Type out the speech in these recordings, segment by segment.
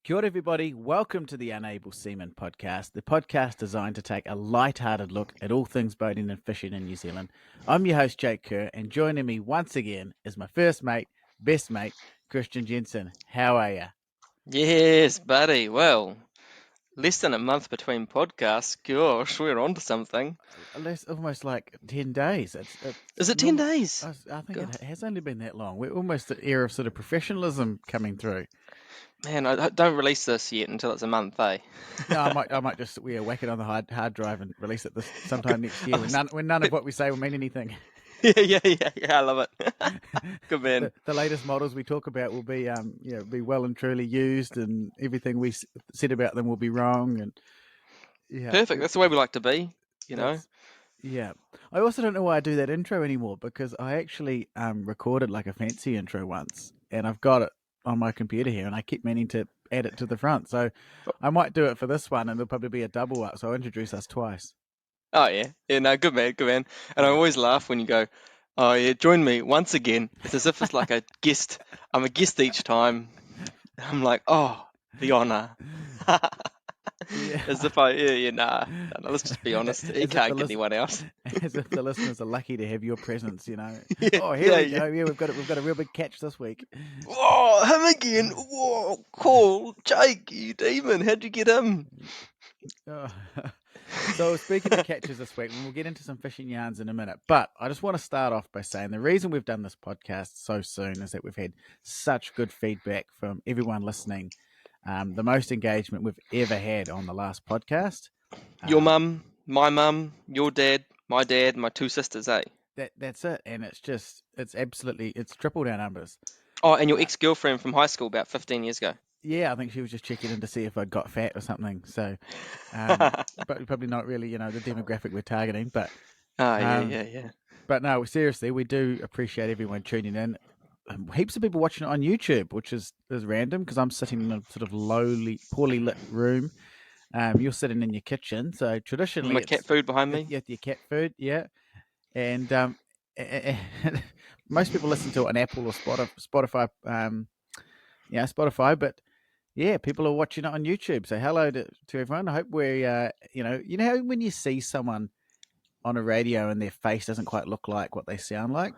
Kia ora, everybody. Welcome to the Unable Seamen podcast, the podcast designed to take a light-hearted look at all things boating and fishing in New Zealand. I'm your host, Jake Kerr, and joining me once again is my first mate, best mate, Christian Jensen. How are you? Yes, buddy. Well, less than a month between podcasts. Gosh, we're on to something. Almost like 10 days. Is it 10 days? I think God, it has only been that long. We're almost at the era of sort of professionalism coming through. man, I don't release this yet until it's a month, eh? No, I might just whack it on the hard drive and release it this sometime next year Oh, when none of what we say will mean anything. yeah. I love it. Good man. The latest models we talk about will be be well and truly used, and everything we said about them will be wrong. And yeah, Perfect. That's the way we like to be, you know. that's yeah. I also don't know why I do that intro anymore, because I actually recorded like a fancy intro once, and I've got it on my computer here, and I keep meaning to add it to the front. So I might do it for this one, and there'll probably be a double up. So I'll introduce us twice. Oh, yeah. Yeah, no, good man, good man. And I Yeah. always laugh when you go, oh, yeah, join me once again. It's as if it's like a guest. I'm a guest each time. I'm like, oh, the honour. Yeah. As if nah, let's just be honest. He can't get anyone else. As if the listeners are lucky to have your presence, you know. Yeah, Oh, here we yeah. go. Yeah, we've got a real big catch this week. Whoa, him again. Whoa, cool. Jake, you demon. How'd you get him? Oh. So speaking of catches this week, we'll get into some fishing yarns in a minute. But I just want to start off by saying the reason we've done this podcast so soon is that we've had such good feedback from everyone listening. The most engagement we've ever had on the last podcast. Your mum, my mum, your dad, my two sisters, eh? That's it, and it's tripled our numbers. Oh, and your ex-girlfriend from high school about 15 years ago. Yeah, I think she was just checking in to see if I'd got fat or something. So, but probably not really, the demographic we're targeting. But yeah. But no, seriously, we do appreciate everyone tuning in. Heaps of people watching it on YouTube, which is random because I'm sitting in a sort of lowly, poorly lit room. You're sitting in your kitchen, so traditionally, My cat food behind me. Yeah, your cat food, yeah. And most people listen to it on Apple or Spotify, Spotify. But yeah, people are watching it on YouTube. So hello to everyone. I hope we're, you know how when you see someone on a radio and their face doesn't quite look like what they sound like.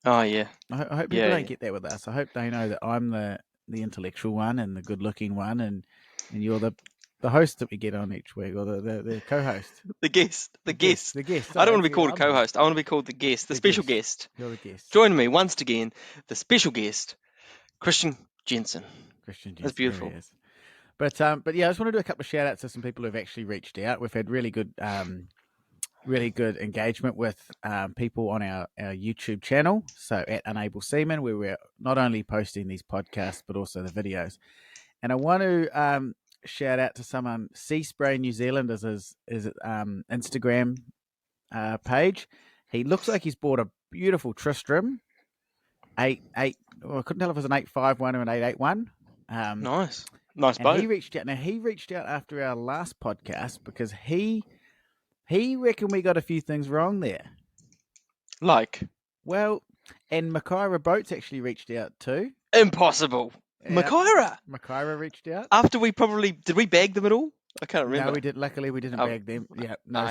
Oh yeah. I hope people don't get that with us. I hope they know that I'm the intellectual one and the good looking one, and you're the host that we get on each week, or the co-host. The guest. The guest. I don't want to be called a co-host. I want to be called the guest, the special guest. You're the guest. Join me once again, the special guest, Christian Jensen. That's beautiful. But yeah, I just want to do a couple of shout outs to some people who've actually reached out. We've had really good engagement with people on our YouTube channel. So at Unable Seamen, where we're not only posting these podcasts but also the videos. And I want to shout out to someone. Sea Spray New Zealand is his Instagram page. He looks like he's bought a beautiful Tristram 8. Well, I couldn't tell if it was an 851 or an 881. Nice and boat. He reached out. Now he reached out after our last podcast because he reckoned we got a few things wrong there. Like? Well, and Makaira Boats actually reached out too. Impossible. Yeah. Makaira reached out. After did we bag them at all? I can't remember. No, we did. Luckily, we didn't bag them. Yeah, no.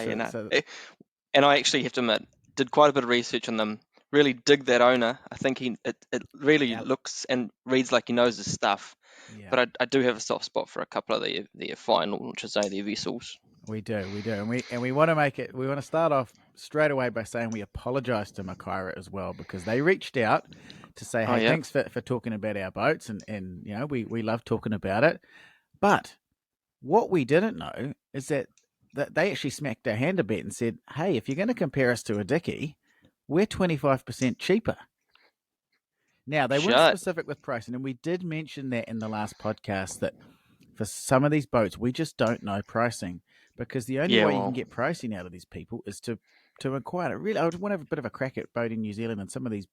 And I actually have to admit, did quite a bit of research on them. Really dig that owner. I think it really looks and reads like he knows his stuff. Yeah. But I do have a soft spot for a couple of their final launches, their vessels. We do, and we want to make it. We want to start off straight away by saying we apologise to Makaira as well, because they reached out to say, "Hey, thanks for talking about our boats, and we love talking about it." But what we didn't know is that they actually smacked our hand a bit and said, "Hey, if you're going to compare us to a Dickey, we're 25% cheaper." Now, they weren't specific with pricing, and we did mention that in the last podcast that for some of these boats, we just don't know pricing, because the only way you can get pricing out of these people is to inquire. Really, I would want to have a bit of a crack at Boating New Zealand and some of these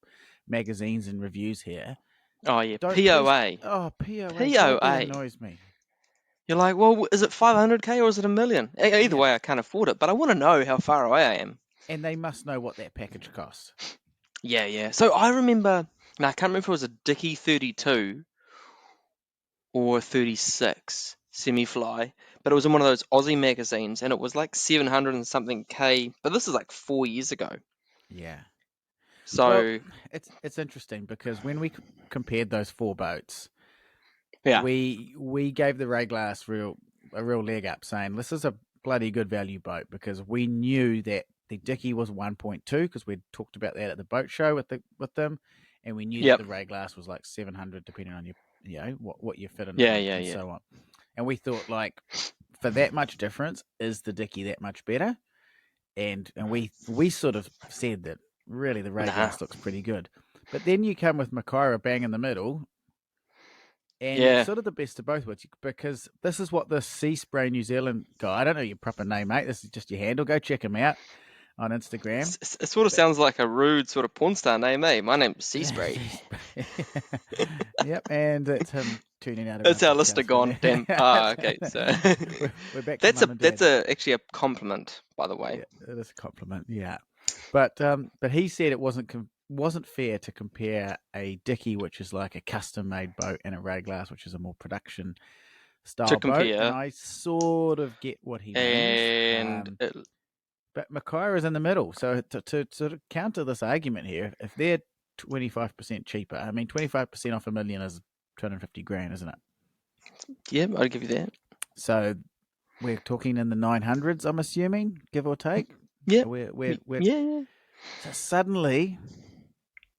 magazines and reviews here. Oh, yeah, POA. POA annoys me. You're like, well, is it 500k or is it $1 million? Either way, I can't afford it, but I want to know how far away I am. And they must know what that package costs. Yeah. So I remember, I can't remember if it was a Dickey 32 or 36 semi-fly, but it was in one of those Aussie magazines, and it was like 700 and something K, but this is like 4 years ago. Yeah. Well, So it's interesting because when we compared those 4 boats, yeah, we gave the Rayglass a real leg up, saying this is a bloody good value boat because we knew that the Dickey was 1.2 because we'd talked about that at the boat show with them, and we knew that yep, the Rayglass was like 700 depending on what you fit in it yeah, and so on. And we thought like for that much difference, is the Dickey that much better? And we sort of said that really the Rayglass looks pretty good. But then you come with Makaira bang in the middle, and it's yeah. sort of the best of both worlds because this is what the Sea Spray New Zealand guy, I don't know your proper name, mate. This is just your handle. Go check him out on Instagram. It sort of But sounds like a rude sort of porn star name, eh? My name's Sea Spray. Yep, and it's him tuning out of our That's our lister podcast for gone. Damn. Okay. So we're back to mum and dad. Actually a compliment, by the way. Yeah, it is a compliment. Yeah, but he said it wasn't fair to compare a Dickey, which is like a custom made boat, and a Rayglass, which is a more production style boat. And I sort of get what he means. But Makaira is in the middle. So to sort of counter this argument here, if they're 25% cheaper, I mean 25% off $1 million is 250 grand, isn't it? Yeah, I'd give you that. So we're talking in the 900s, I'm assuming, give or take. Yeah. Yeah. So suddenly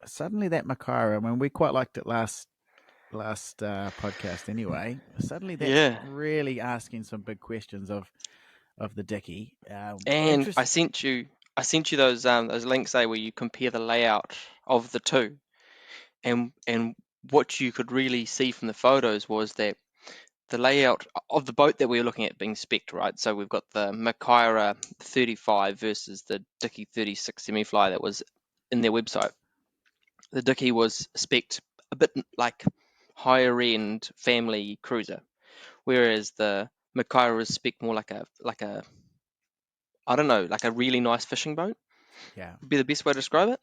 that Makaira, I mean, we quite liked it last podcast anyway. Suddenly that's really asking some big questions of the Dickey. And I sent you those links there where you compare the layout of the two, and what you could really see from the photos was that the layout of the boat that we were looking at being spec'd, right? So we've got the Makaira 35 versus the Dickey 36 semi-fly that was in their website. The Dickey was spec'd a bit like higher end family cruiser, whereas the Makaira was spec'd more like a I don't know, like a really nice fishing boat. Yeah, would be the best way to describe it.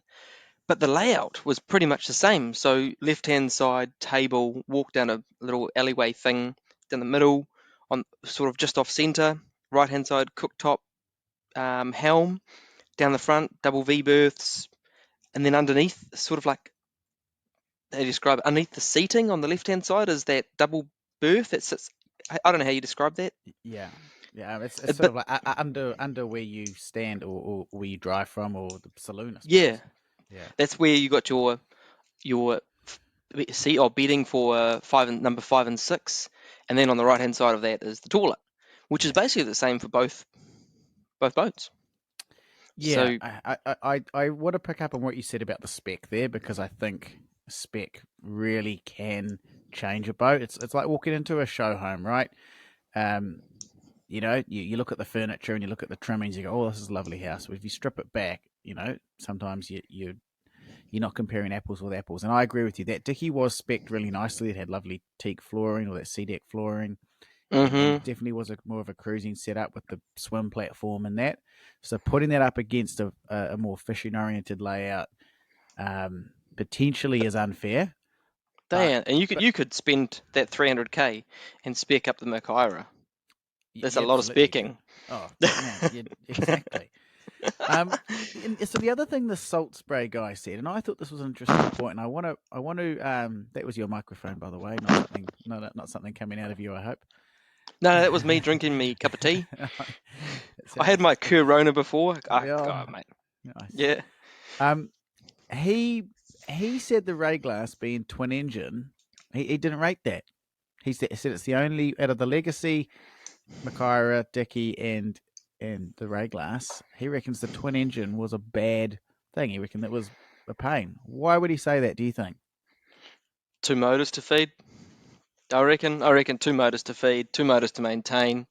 But the layout was pretty much the same. So left-hand side table, walk down a little alleyway thing down the middle, on sort of just off center. Right-hand side cooktop, helm down the front, double V berths, and then underneath, sort of like they describe it, underneath the seating on the left-hand side is that double berth that sits. I don't know how you describe that. Yeah. It's sort of like under where you stand or where you drive from, or the saloon, I suppose. Yeah. That's where you got your seat or bedding for number 5 and 6, and then on the right hand side of that is the toilet, which is basically the same for both boats. Yeah, so, I want to pick up on what you said about the spec there, because I think spec really can change a boat. It's like walking into a show home, right? You look at the furniture and you look at the trimmings, you go, oh, this is a lovely house. But if you strip it back, sometimes you're not comparing apples with apples. And I agree with you. That Dickey was spec'd really nicely. It had lovely teak flooring, or that sea-deck flooring. And it definitely was more of a cruising setup with the swim platform and that. So putting that up against a more fishing-oriented layout potentially is unfair. And you could spend that 300k and spec up the Makaira. That's a lot of specking. Oh, man, exactly. So the other thing the salt spray guy said, and I thought this was an interesting point, and I want to. That was your microphone, by the way, not something coming out of you, I hope. No, that was me drinking me cup of tea. I had my Corona before. God, mate. Nice. Yeah. He said the Rayglass being twin engine, he didn't rate that. He said it's the only out of the Legacy, Makaira, Dickey, and the Rayglass. He reckons the twin engine was a bad thing. He reckoned that was a pain. Why would he say that, do you think? 2 motors to feed. I reckon 2 motors to feed, 2 motors to maintain.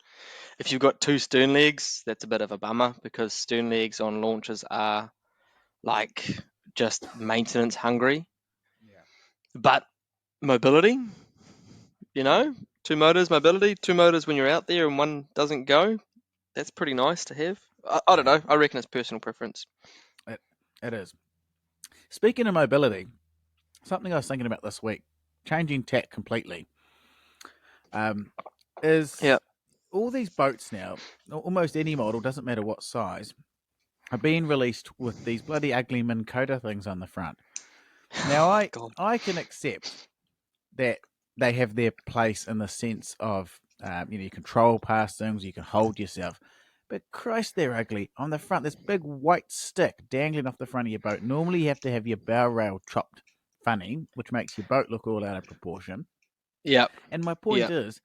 If you've got 2 stern legs, that's a bit of a bummer, because stern legs on launches are like just maintenance hungry. Yeah. But mobility, 2 motors mobility, 2 motors when you're out there and one doesn't go, that's pretty nice to have. I don't know. I reckon it's personal preference. It is. Speaking of mobility, something I was thinking about this week, changing tack completely. is all these boats now, almost any model, doesn't matter what size, are being released with these bloody ugly Minn Kota things on the front. Now, I can accept that they have their place in the sense of, you control past things, you can hold yourself. But Christ, they're ugly. On the front, this big white stick dangling off the front of your boat. Normally, you have to have your bow rail chopped funny, which makes your boat look all out of proportion. Yeah. And my point is,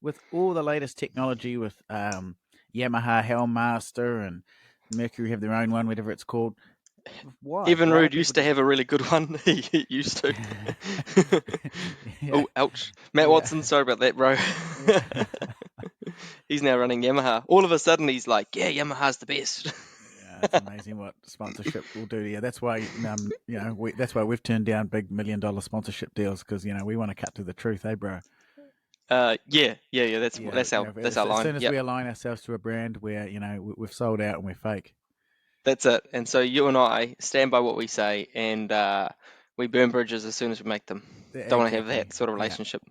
with all the latest technology with Yamaha Hellmaster and Mercury have their own one, whatever it's called. Why? Rude used to have a really good one. He used to. Oh, ouch. Matt Watson, sorry about that, bro. He's now running Yamaha. All of a sudden, he's like, yeah, Yamaha's the best. It's amazing what sponsorship will do to you. That's why, that's why we've turned down big $1 million sponsorship deals, because we want to cut to the truth, bro? Yeah. That's our line. As soon as we align ourselves to a brand where we've sold out and we're fake. That's it. And so you and I stand by what we say, and we burn bridges as soon as we make them. Don't want to have that sort of relationship.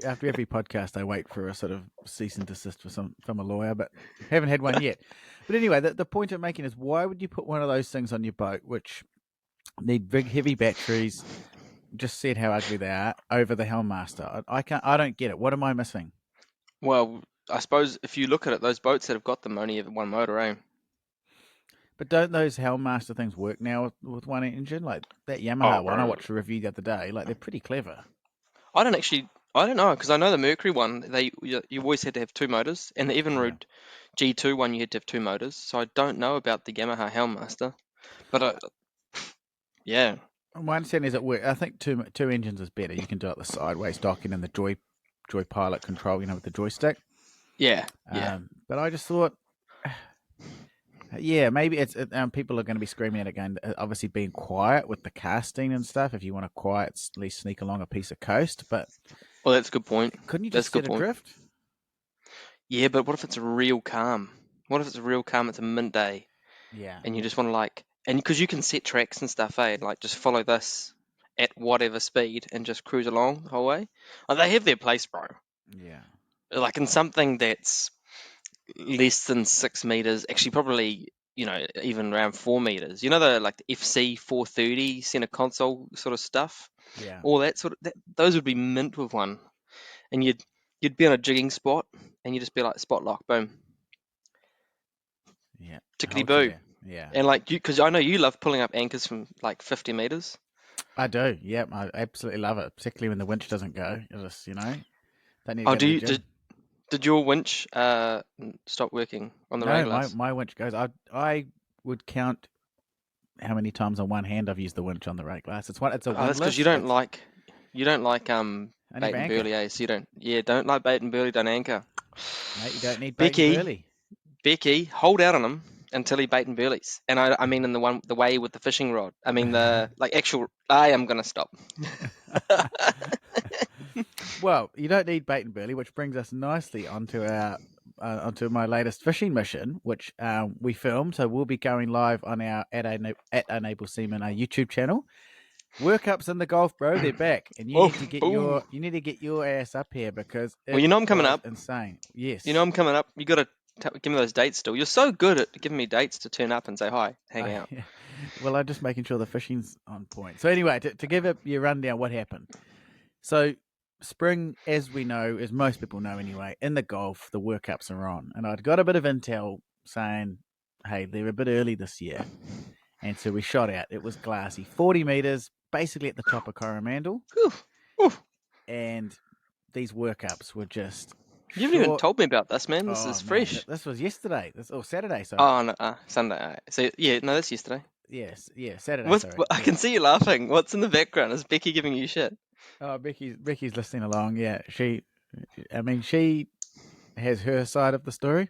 After every podcast, I wait for a sort of cease and desist from a lawyer, but haven't had one yet. But anyway, the point I'm making is, why would you put one of those things on your boat, which need big, heavy batteries? Just said how ugly they are, over the Hellmaster. I don't get it. What am I missing? Well, I suppose if you look at it, those boats that have got them only have one motor, eh? But don't those Hellmaster things work now with one engine? Like that Yamaha one, I watched a review the other day. Like, they're pretty clever. I don't know, because I know the Mercury one, you always had to have two motors, and the Evinrude G2 one, you had to have two motors. So I don't know about the Yamaha Hellmaster, but yeah. My understanding is it works. I think two engines is better. You can do it the sideways docking and the Joy Pilot control, with the joystick. Yeah. But I just thought, maybe it's people are going to be screaming at it again. Obviously, being quiet with the casting and stuff. If you want to quiet, at least sneak along a piece of coast. But that's a good point. Couldn't you just set adrift? Yeah, but what if it's a real calm? What if it's a real calm? It's a midday. Yeah. And you just want to and because you can set tracks and stuff, like just follow this at whatever speed and just cruise along the whole way. They have their place, bro. Yeah. Like in something that's less than 6 meters, actually probably, even around 4 meters. The FC 430 center console sort of stuff. Yeah. All that those would be mint with one. And you'd be on a jigging spot and you'd just be like, spot lock, boom. Yeah. Tickety boo. Yeah. And because I know you love pulling up anchors from 50 meters. I do. Yeah, I absolutely love it, particularly when the winch doesn't go. You just, don't need to go to the gym. Did your winch stop working on the Rayglass? No, my winch goes. I would count how many times on one hand I've used the winch on the Rayglass. It's a windlass. That's because you don't like bait and burley, eh? So you don't like bait and burley, don't anchor. Mate, you don't need bait and burley. Becky, hold out on him until he bait and burleys. And I mean in the way with the fishing rod. I mean the actual. I am gonna stop. Well, you don't need bait and burley, which brings us nicely onto onto my latest fishing mission, which we filmed. So we'll be going live on our at Unable Seamen YouTube channel. Workups in the Gulf, bro. They're back, and you need to get your ass up here, because I'm coming up. Insane. Yes. I'm coming up. You got to give me those dates still. You're so good at giving me dates to turn up and say hi, hang out. Yeah. Well, I'm just making sure the fishing's on point. So anyway, to give it your rundown, what happened? So spring, as we know, as most people know anyway, in the Gulf, the workups are on. And I'd got a bit of intel saying, hey, they're a bit early this year. And so we shot out. It was glassy. 40 meters, basically at the top of Coromandel. And these workups were just... You haven't even told me about this, man. This is fresh. Man. This was yesterday. Saturday. Sorry. Oh, no, Sunday. So, that's yesterday. Yes, Saturday. I can see you laughing. What's in the background? Is Becky giving you shit? Oh, Becky's listening along. Yeah, she has her side of the story,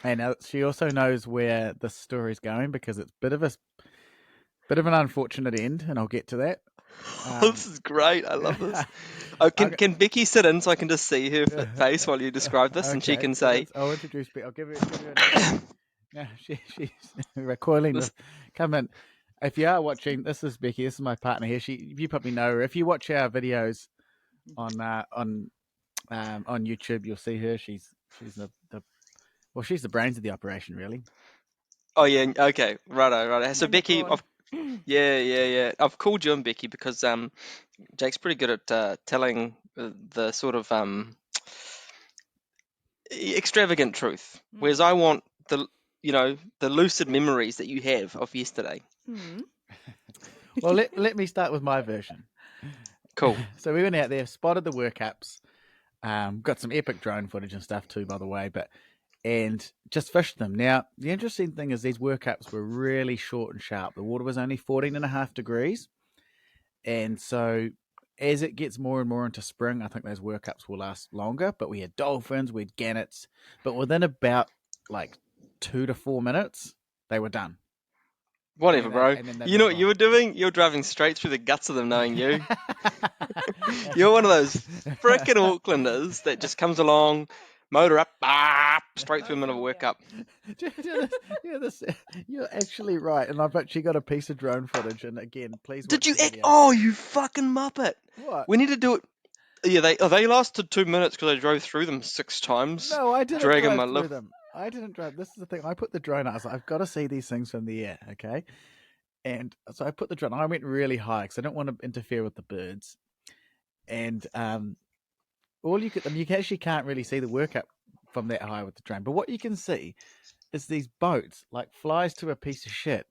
and she also knows where the story's going, because it's a bit of an unfortunate end, and I'll get to that. This is great. I love this. Can Becky sit in so I can just see her face while you describe this, and she can say... I'll introduce Becky. I'll give her a no, she's recoiling. Come in. If you are watching, this is Becky. This is my partner here. You probably know her. If you watch our videos on On YouTube, you'll see her. She's she's the brains of the operation, really. Oh yeah, okay, righto. So Oh Becky, yeah. I've called you on Becky because Jake's pretty good at telling the sort of extravagant truth, whereas I want the lucid memories that you have of yesterday. Well, let me start with my version. Cool. So we went out there, spotted the workups, got some epic drone footage and stuff too, by the way, and just fished them. Now, the interesting thing is these workups were really short and sharp. The water was only 14.5 degrees. And so as it gets more and more into spring, I think those workups will last longer. But we had dolphins, we had gannets. But within about like 2 to 4 minutes, they were done. Whatever, bro. You know what you were doing? You're driving straight through the guts of them knowing you. You're one of those frickin' Aucklanders that just comes along, motor up, straight through the middle of a workup. You're actually right. And I've actually got a piece of drone footage. And again, please watch Did you? the video. Oh, you fucking muppet. What? We need to do it. Yeah, they lasted 2 minutes because I drove through them 6 times. No, I didn't drive through them. I didn't drive. This is the thing. I put the drone out. I was like, I've got to see these things from the air, okay? And so I put the drone. I went really high because I don't want to interfere with the birds. And all you actually can't really see the workup from that high with the drone. But what you can see is these boats, like flies to a piece of shit,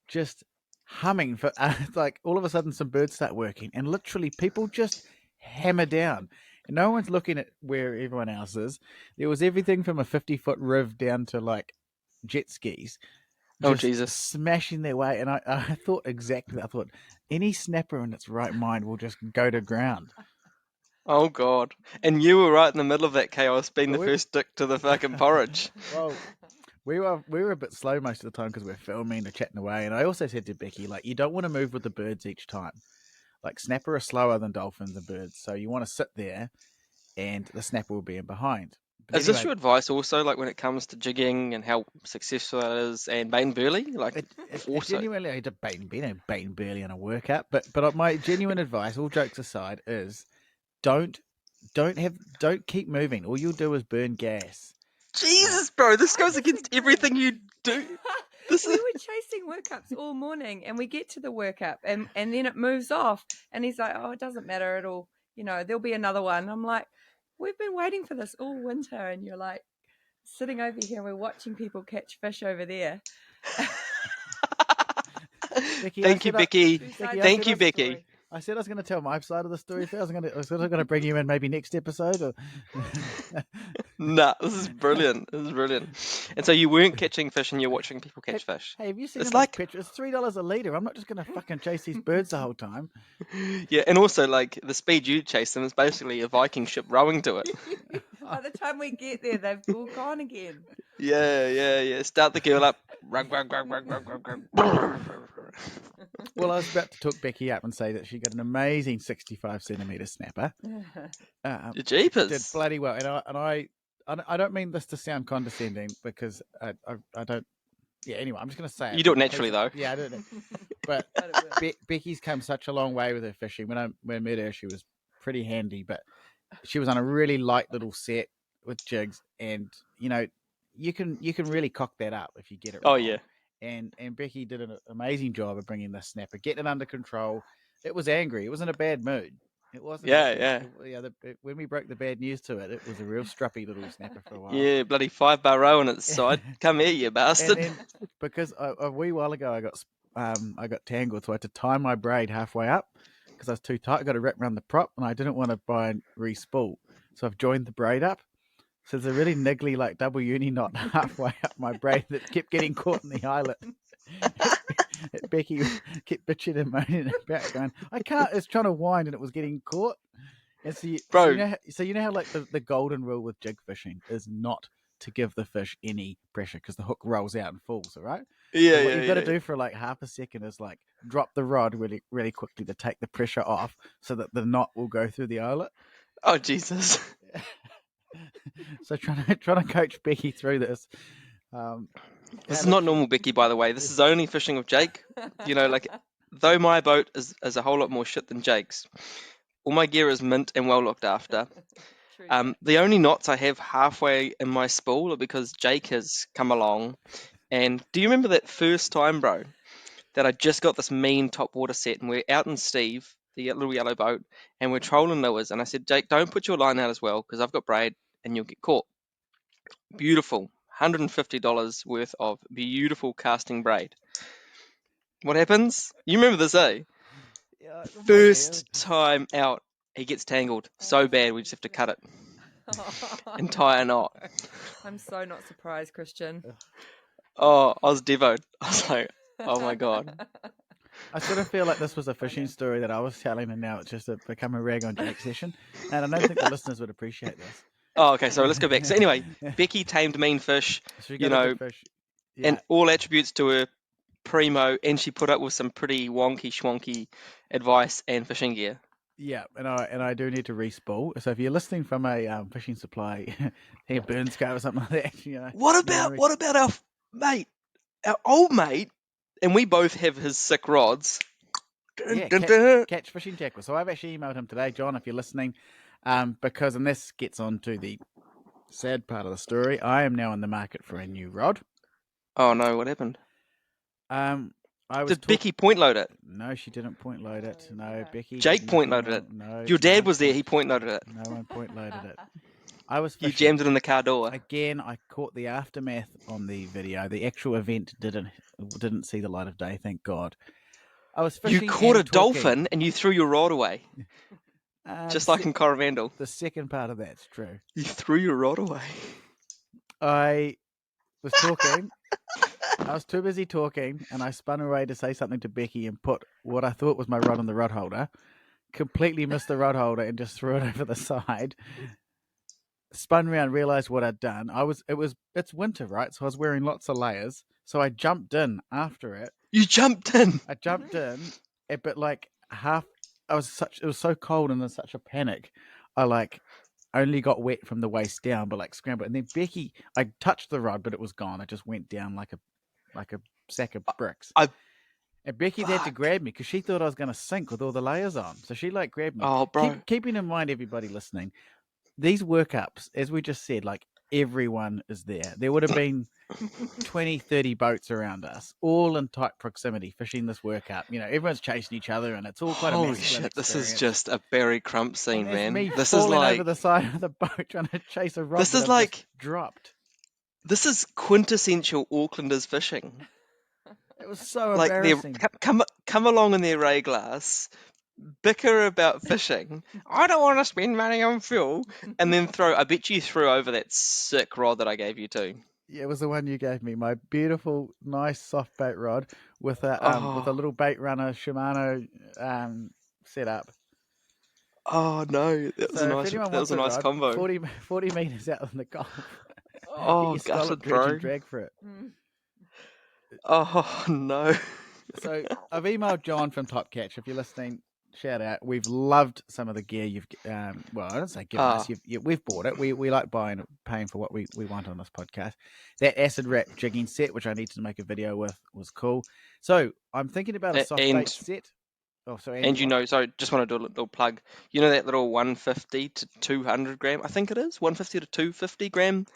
just humming for like all of a sudden some birds start working, and literally people just hammer down. No one's looking at where everyone else is. There was everything from a 50-foot riv down to like jet skis. Oh, Jesus. Smashing their way. And I thought exactly that. I thought any snapper in its right mind will just go to ground. Oh, God. And you were right in the middle of that chaos, being the first dick to the fucking porridge. Well, we were a bit slow most of the time because we're filming and chatting away. And I also said to Becky, like, you don't want to move with the birds each time. Like, snapper are slower than dolphins and birds, so you want to sit there, and the snapper will be in behind. Is this your advice also, like when it comes to jigging and how successful it is, and bait and burley? Like, genuinely, I did bait and burley on a workout. But my genuine advice, all jokes aside, is don't keep moving. All you'll do is burn gas. Jesus, bro, this goes against everything you do. We were chasing workups all morning, and we get to the workup, and then it moves off, and he's like, "Oh, it doesn't matter. It'll, there'll be another one." I'm like, "We've been waiting for this all winter," and you're like sitting over here, and we're watching people catch fish over there. Thank you, Becky. Thank you, Becky. I said I was going to tell my side of the story. I was going to bring you in maybe next episode. Or... Nah, this is brilliant. And so you weren't catching fish, and you're watching people catch fish. Hey, have you seen? It's $3 a litre. I'm not just going to fucking chase these birds the whole time. Yeah, and also like the speed you chase them is basically a Viking ship rowing to it. By the time we get there, they've all gone again. Yeah. Start the girl up. Well, I was about to talk Becky up and say that she got an amazing 65 centimetre snapper. Jeepers. Did bloody well. And I don't mean this to sound condescending because I don't. Yeah, anyway, I'm just going to say it. You do it naturally, though. Yeah, I do it. But Becky's come such a long way with her fishing. When I met her, she was pretty handy, but she was on a really light little set with jigs, and you can really cock that up if you get it right. Oh yeah. And Becky did an amazing job of bringing the snapper, getting it under control. It was angry. It was in a bad mood. It wasn't. Yeah. When we broke the bad news to it, it was a real struppy little snapper for a while. Yeah, bloody 5-bar row on its side. Come here, you bastard. And then, because a wee while ago I got tangled, so I had to tie my braid halfway up because I was too tight. I got to wrap around the prop, and I didn't want to buy and re-spool, so I've joined the braid up. So there's a really niggly, like double uni knot halfway up my braid that kept getting caught in the eyelet. Becky kept bitching and moaning about going, I can't. It's trying to wind and it was getting caught. And so you know how like the golden rule with jig fishing is not to give the fish any pressure because the hook rolls out and falls. All right. Yeah. So what you've got to do for like half a second is like drop the rod really, really quickly to take the pressure off so that the knot will go through the eyelet. Oh Jesus. So trying to coach Becky through this. This is not normal, Becky, by the way. This is only fishing with Jake. Like, though my boat is a whole lot more shit than Jake's, all my gear is mint and well looked after. The only knots I have halfway in my spool are because Jake has come along. And do you remember that first time, bro, that I just got this mean top water set and we're out in Steve, the little yellow boat, and we're trolling lures. And I said, Jake, don't put your line out as well because I've got braid and you'll get caught. Beautiful. $150 worth of beautiful casting braid. What happens? You remember this, eh? Yeah, First time out, he gets tangled so bad we just have to cut it. Entire knot. I'm so not surprised, Christian. Oh, I was devoed. I was like, oh my God. I sort of feel like this was a fishing story that I was telling, and now it's just become a rag on Jake's session. And I don't think the listeners would appreciate this. Oh, okay, so let's go back. So anyway, Becky tamed mean fish, fish. Yeah. And all attributes to her primo, and she put up with some pretty wonky schwonky advice and fishing gear. Yeah, and I do need to re-spool. So if you're listening from a fishing supply, here Burns Co or something like that, What about our mate, our old mate, and we both have his sick rods. Yeah, catch fishing tackle. So I've actually emailed him today, John, if you're listening, because, and this gets on to the sad part of the story, I am now in the market for a new rod. Oh no, what happened? Did Becky point load it? No, she didn't point load it. No, Becky. Jake point loaded it. No. Your dad was there. He point loaded it. No one point loaded it. I was fishing. You jammed it in the car door. Again, I caught the aftermath on the video. The actual event didn't see the light of day, thank God. I was fishing. You caught a dolphin and you threw your rod away. Just like in Coromandel. The second part of that's true. You threw your rod away. I was talking. I was too busy talking, and I spun away to say something to Becky and put what I thought was my rod on the rod holder. Completely missed the rod holder and just threw it over the side. Spun around, realised what I'd done. It's winter, right? So I was wearing lots of layers. So I jumped in after it. You jumped in? I jumped in, but like it was so cold and in such a panic. I only got wet from the waist down, but scrambled. And then Becky, I touched the rod, but it was gone. I just went down like a sack of bricks. And Becky had to grab me because she thought I was going to sink with all the layers on. So she grabbed me. Oh, bro. Keeping in mind, everybody listening, these workups, as we just said, everyone is there. There would have been 20, 30 boats around us, all in tight proximity, fishing this workup. Everyone's chasing each other, and it's all quite a masculine experience. This is just a Barry Crump scene, man. This is over the side of the boat trying to chase a rod. This is dropped. This is quintessential Aucklanders fishing. It was so embarrassing. Come along in their Rayglass, bicker about fishing. I don't want to spend money on fuel, and then I bet you threw over that sick rod that I gave you too. Yeah, it was the one you gave me. My beautiful, nice soft bait rod with a little bait runner Shimano setup. Oh no, that was a nice combo. 40 meters out in the Gulf. Oh, gutted, bro. Drag for it. Oh no. So I've emailed John from Top Catch. If you're listening, shout out. We've loved some of the gear you've. I don't say given us. We've bought it. We like paying for what we want on this podcast. That acid wrap jigging set, which I need to make a video with, was cool. So I'm thinking about a soft bait set. Oh, sorry. Sorry, just want to do a little plug. You know that little 150 to 200 gram, I think it is, 150 to 250 gram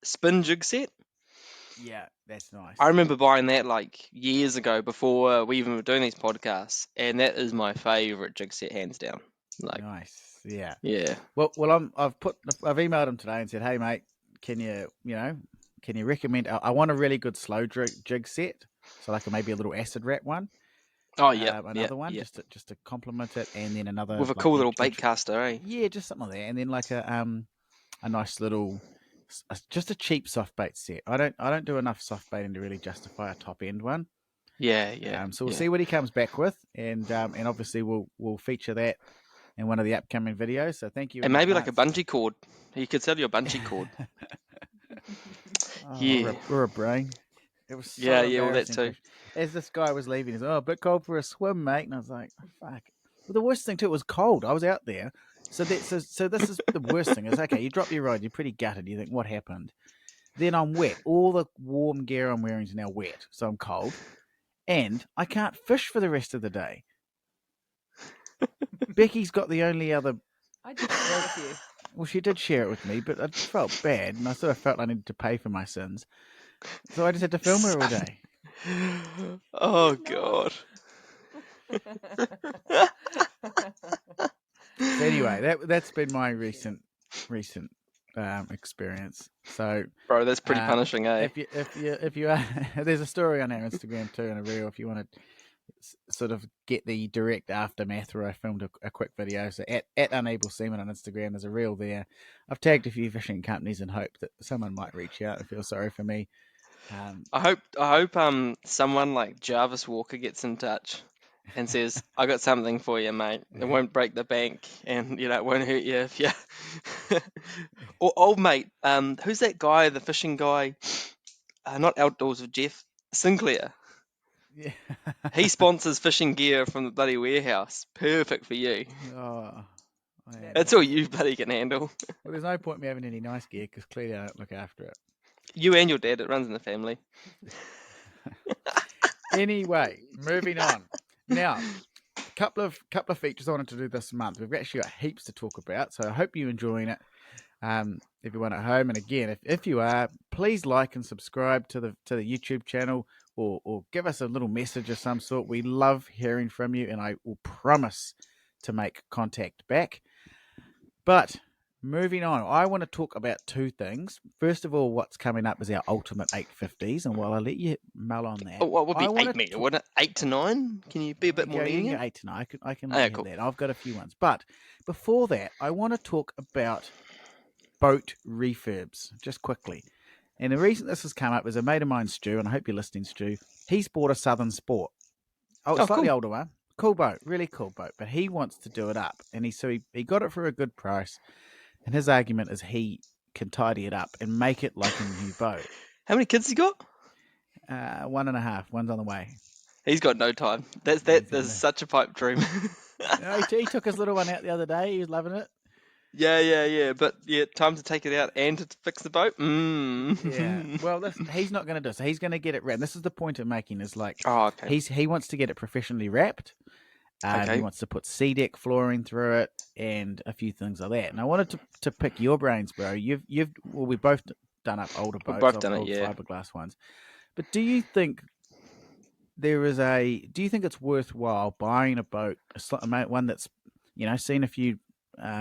spin jig set? Yeah, that's nice. I remember buying that years ago before we even were doing these podcasts, and that is my favourite jig set, hands down. Nice, yeah. Yeah. Well, I've emailed him today and said, hey mate, can you recommend? I want a really good slow jig set, so maybe a little acid wrap one. Oh yeah, another one just to complement it, and then another with a cool little bait caster, eh? Yeah, just something like that, and then a nice little, just a cheap soft bait set. I don't do enough soft baiting to really justify a top end one. Yeah. So we'll see what he comes back with, and obviously we'll feature that in one of the upcoming videos. So thank you. And maybe a bungee cord. You could sell you a bungee cord. We're a brain. It was so all that too. As this guy was leaving, he's a bit cold for a swim, mate. And I was like, oh, fuck. Well, the worst thing too, it was cold. I was out there. So this is the worst thing. Is okay, you drop your rod, you're pretty gutted. You think, what happened? Then I'm wet. All the warm gear I'm wearing is now wet, so I'm cold, and I can't fish for the rest of the day. Becky's got the only other. I did with you. well, she did share it with me, but I felt bad, and I sort of felt I needed to pay for my sins, so I just had to film her all day. Oh God. So anyway, that's been my recent experience. So, Bro, that's pretty punishing, eh? if you are, there's a story on our Instagram too, and a reel if you want to sort of get the direct aftermath where I filmed a quick video. So at Unable Seamen on Instagram, there's a reel there. I've tagged a few fishing companies in hope that someone might reach out and feel sorry for me. I hope someone like Jarvis Walker gets in touch and says, "I got something for you, mate. It won't break the bank, and it won't hurt you if you." Or old mate, who's that guy, the fishing guy? Not Outdoors with Jeff Sinclair. Yeah. He sponsors fishing gear from the bloody warehouse. Perfect for you. Oh, man. That's all you bloody can handle. Well, there's no point me having any nice gear because clearly I don't look after it. You and your dad, it runs in the family. Anyway, moving on. Now, a couple of features I wanted to do this month. We've actually got heaps to talk about, so I hope you're enjoying it. Everyone at home, and again, if you are, please like and subscribe to the YouTube channel, or give us a little message of some sort. We love hearing from you, and I will promise to make contact back. But moving on, I want to talk about two things. First of all, what's coming up is our Ultimate 850s, and while I let you mull on that, what would be 8 metre? Wouldn't it 8 to 9? Can you be a bit more lenient? 8 to 9. I can let you have that. I've got a few ones, but before that, I want to talk about boat refurbs just quickly. And the reason this has come up is a mate of mine, Stu, and I hope you're listening, Stu. He's bought a Southern Sport. Slightly cool. older one. Cool boat, really cool boat. But he wants to do it up, and he got it for a good price. And his argument is he can tidy it up and make it like a new boat. How many kids he got? 1.5. One's on the way. He's got no time. That's such a pipe dream. He took his little one out the other day. He was loving it. Yeah. But time to take it out and to fix the boat. Yeah. Well, he's not going to do it. So he's going to get it wrapped. This is the point I'm making. Is like, okay. He wants to get it professionally wrapped. He wants to put sea deck flooring through it and a few things like that. And I wanted to pick your brains, bro. We've both done up older boats, both done it, fiberglass ones. But do you think it's worthwhile buying a boat, one that's seen a few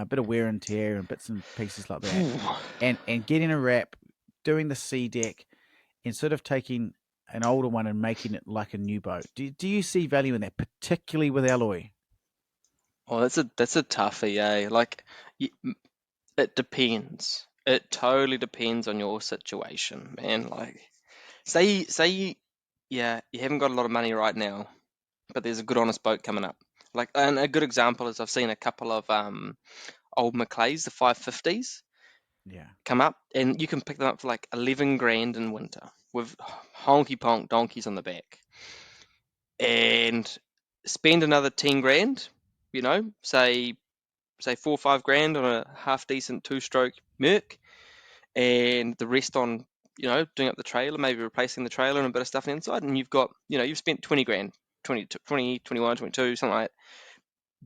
bit of wear and tear and bits and pieces like that, and getting a wrap, doing the sea deck, and sort of taking an older one and making it like a new boat? Do you see value in that, particularly with alloy? Oh, that's a toughie, eh? Like, it depends. It totally depends on your situation, man. Like, say you haven't got a lot of money right now, but there's a good honest boat coming up. Like, and a good example is I've seen a couple of old Maclays, the 550s, come up, and you can pick them up for like 11 grand in winter with honky ponk donkeys on the back, and spend another 10 grand, say 4 or 5 grand on a half decent 2-stroke Merc, and the rest on doing up the trailer, maybe replacing the trailer and a bit of stuff inside, and you've got you've spent 20 grand, 20, 21, 22, something like that,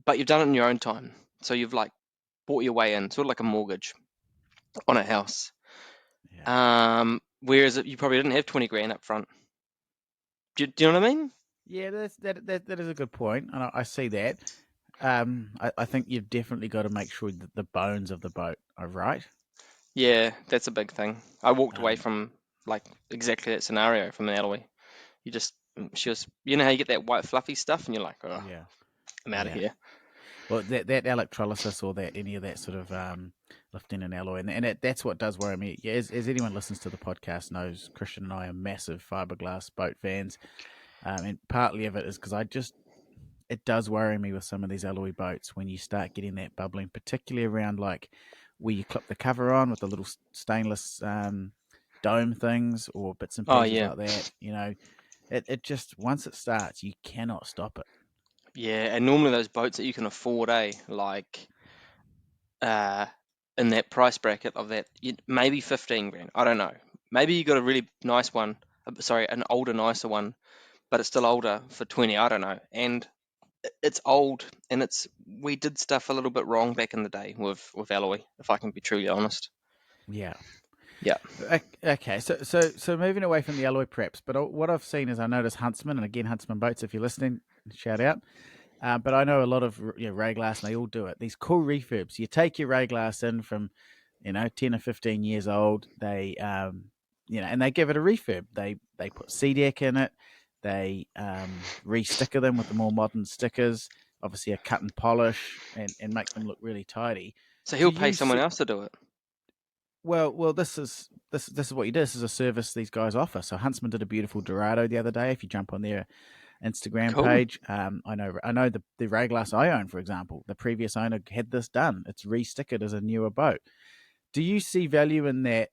but you've done it in your own time. So you've like bought your way in, sort of like a mortgage on a house. Whereas you probably didn't have 20 grand up front. Do you know what I mean? Yeah, that is a good point, and I see that. I think you've definitely got to make sure that the bones of the boat are right. Yeah, that's a big thing. I walked away from like exactly that scenario from an alloy. She was, how you get that white fluffy stuff, and you're like, oh, yeah, I'm out of here. Well, that electrolysis or any of that sort of lifting an alloy, and that's what does worry me. Yeah, as anyone listens to the podcast knows, Christian and I are massive fiberglass boat fans, and partly of it is because it does worry me with some of these alloy boats when you start getting that bubbling, particularly around like where you clip the cover on with the little stainless dome things or bits and pieces like that. It just, once it starts, you cannot stop it. Yeah, and normally those boats that you can afford, like in that price bracket of that, maybe 15 grand. I don't know. Maybe you got a really nice one, an older, nicer one, but it's still older for 20. I don't know. And it's old, and we did stuff a little bit wrong back in the day with alloy, if I can be truly honest. Yeah. Yeah. Okay. So moving away from the alloy preps, but what I've seen is I notice Huntsman, and again Huntsman boats, if you're listening, shout out. But I know a lot of Rayglass, and they all do it. These cool refurbs. You take your Rayglass in from 10 or 15 years old. They and they give it a refurb. They put C-deck in it. They re-sticker them with the more modern stickers. Obviously, a cut and polish and make them look really tidy. So he'll pay someone else to do it. Well, this is what you do. This is a service these guys offer. So Huntsman did a beautiful Dorado the other day. If you jump on their Instagram page, I know the Rayglass I own, for example, the previous owner had this done. It's re-stickered as a newer boat. Do you see value in that?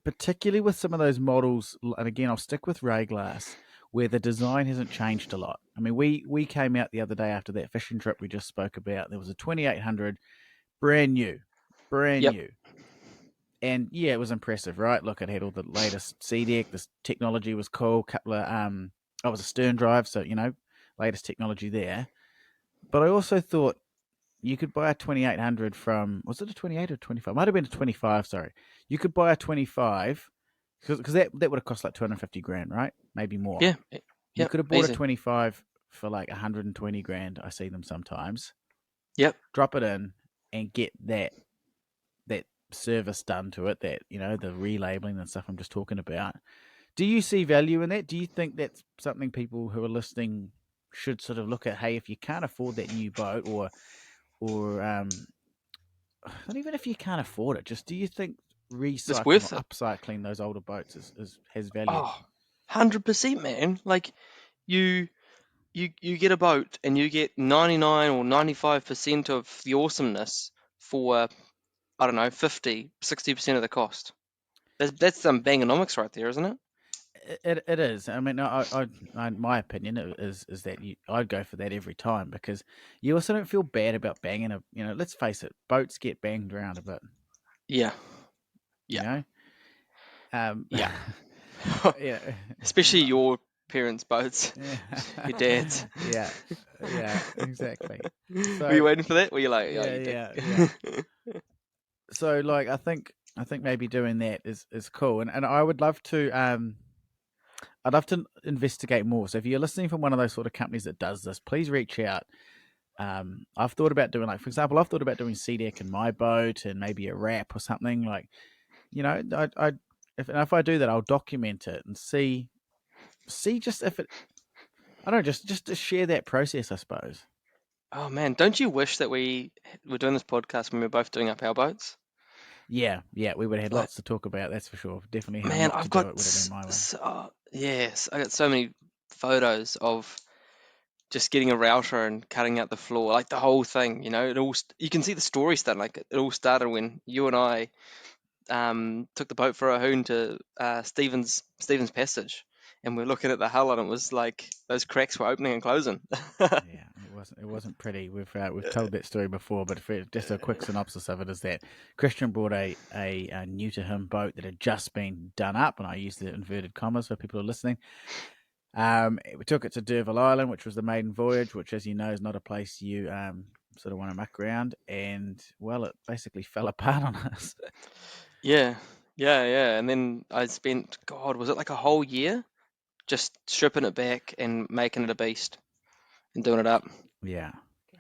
Particularly with some of those models, and again, I'll stick with Rayglass, where the design hasn't changed a lot. I mean, we came out the other day after that fishing trip we just spoke about. There was a 2800, brand new. And yeah, it was impressive, right? Look, it had all the latest C-deck. This technology was cool. Couple of it was a stern drive, so latest technology there. But I also thought you could buy a 2800 from, was it a 28 or 25? Might have been a 25, sorry. You could buy a 25, because that would have cost like 250 grand, right? Maybe more. Yeah. You could have bought a 25 for like 120 grand. I see them sometimes. Yep. Drop it in and get that service done to it, that, the relabeling and stuff I'm just talking about. Do you see value in that? Do you think that's something people who are listening should sort of look at? Hey, if you can't afford that new boat, or not even if you can't afford it, just do you think recycling or upcycling those older boats has value? Oh, 100%, man. Like you get a boat and you get 99 or 95% of the awesomeness for, I don't know, 50, 60% of the cost. That's some bangonomics right there, isn't it? It is. I mean, my opinion is that I'd go for that every time, because you also don't feel bad about banging let's face it, boats get banged around a bit. Yeah. Yeah. Yeah. Yeah. Especially your parents' boats. Your dad's. Yeah, exactly. So, were you waiting for that? Were you like, yeah. So, like, I think maybe doing that is cool, and I would love to I'd love to investigate more. So if you're listening from one of those sort of companies that does this, please reach out. I've thought about doing, like, for example, doing C-deck in my boat and maybe a wrap or something, like, if I do that, I'll document it and see just if it, I don't know, just to share that process, I suppose. Oh man, don't you wish that we were doing this podcast when we were both doing up our boats? Yeah, we would have had lots to talk about, that's for sure. Definitely how man, not I've to got do it would have been my way. Yes, I got so many photos of just getting a router and cutting out the floor, like the whole thing. You can see the story starting. Like it all started when you and I took the boat for a hoon to Stephen's Passage, and we're looking at the hull, and it was like those cracks were opening and closing. Yeah, it wasn't pretty. We've told that story before, but just a quick synopsis of it is that Christian brought a new to him boat that had just been done up, and I use the inverted commas for people who are listening. We took it to D'Urville Island, which was the maiden voyage, which, as you know, is not a place you sort of want to muck around, and well, it basically fell apart on us. Yeah. And then I spent, God, was it like a whole year just stripping it back and making it a beast and doing it up. Yeah,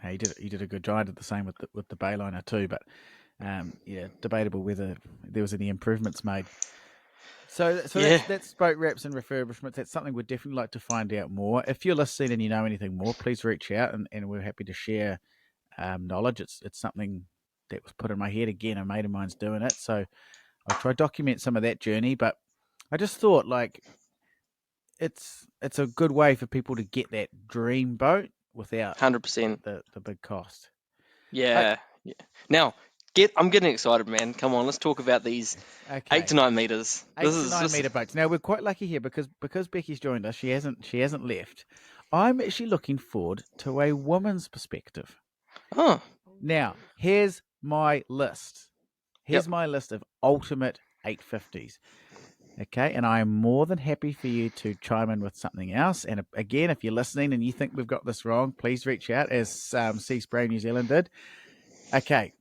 he did a good job. I did the same with the Bayliner too, but debatable whether there was any improvements made. So that's boat wraps and refurbishments. That's something we'd definitely like to find out more. If you're listening and you know anything more, please reach out, and we're happy to share knowledge. It's something that was put in my head. Again, a mate of mine's doing it, so I'll try to document some of that journey. But I just thought, like, it's a good way for people to get that dream boat without 100% the big cost. Yeah. Now, I'm getting excited, man. Come on, let's talk about these 8 to 9 meters. 8 to 9 meter boats. Now, we're quite lucky here because Becky's joined us. She hasn't left. I'm actually looking forward to a woman's perspective. Oh. Now, here's my list. Here's my list of ultimate 850s. Okay, and I am more than happy for you to chime in with something else. And again, if you're listening and you think we've got this wrong, please reach out, as Sea Spray New Zealand did. Okay,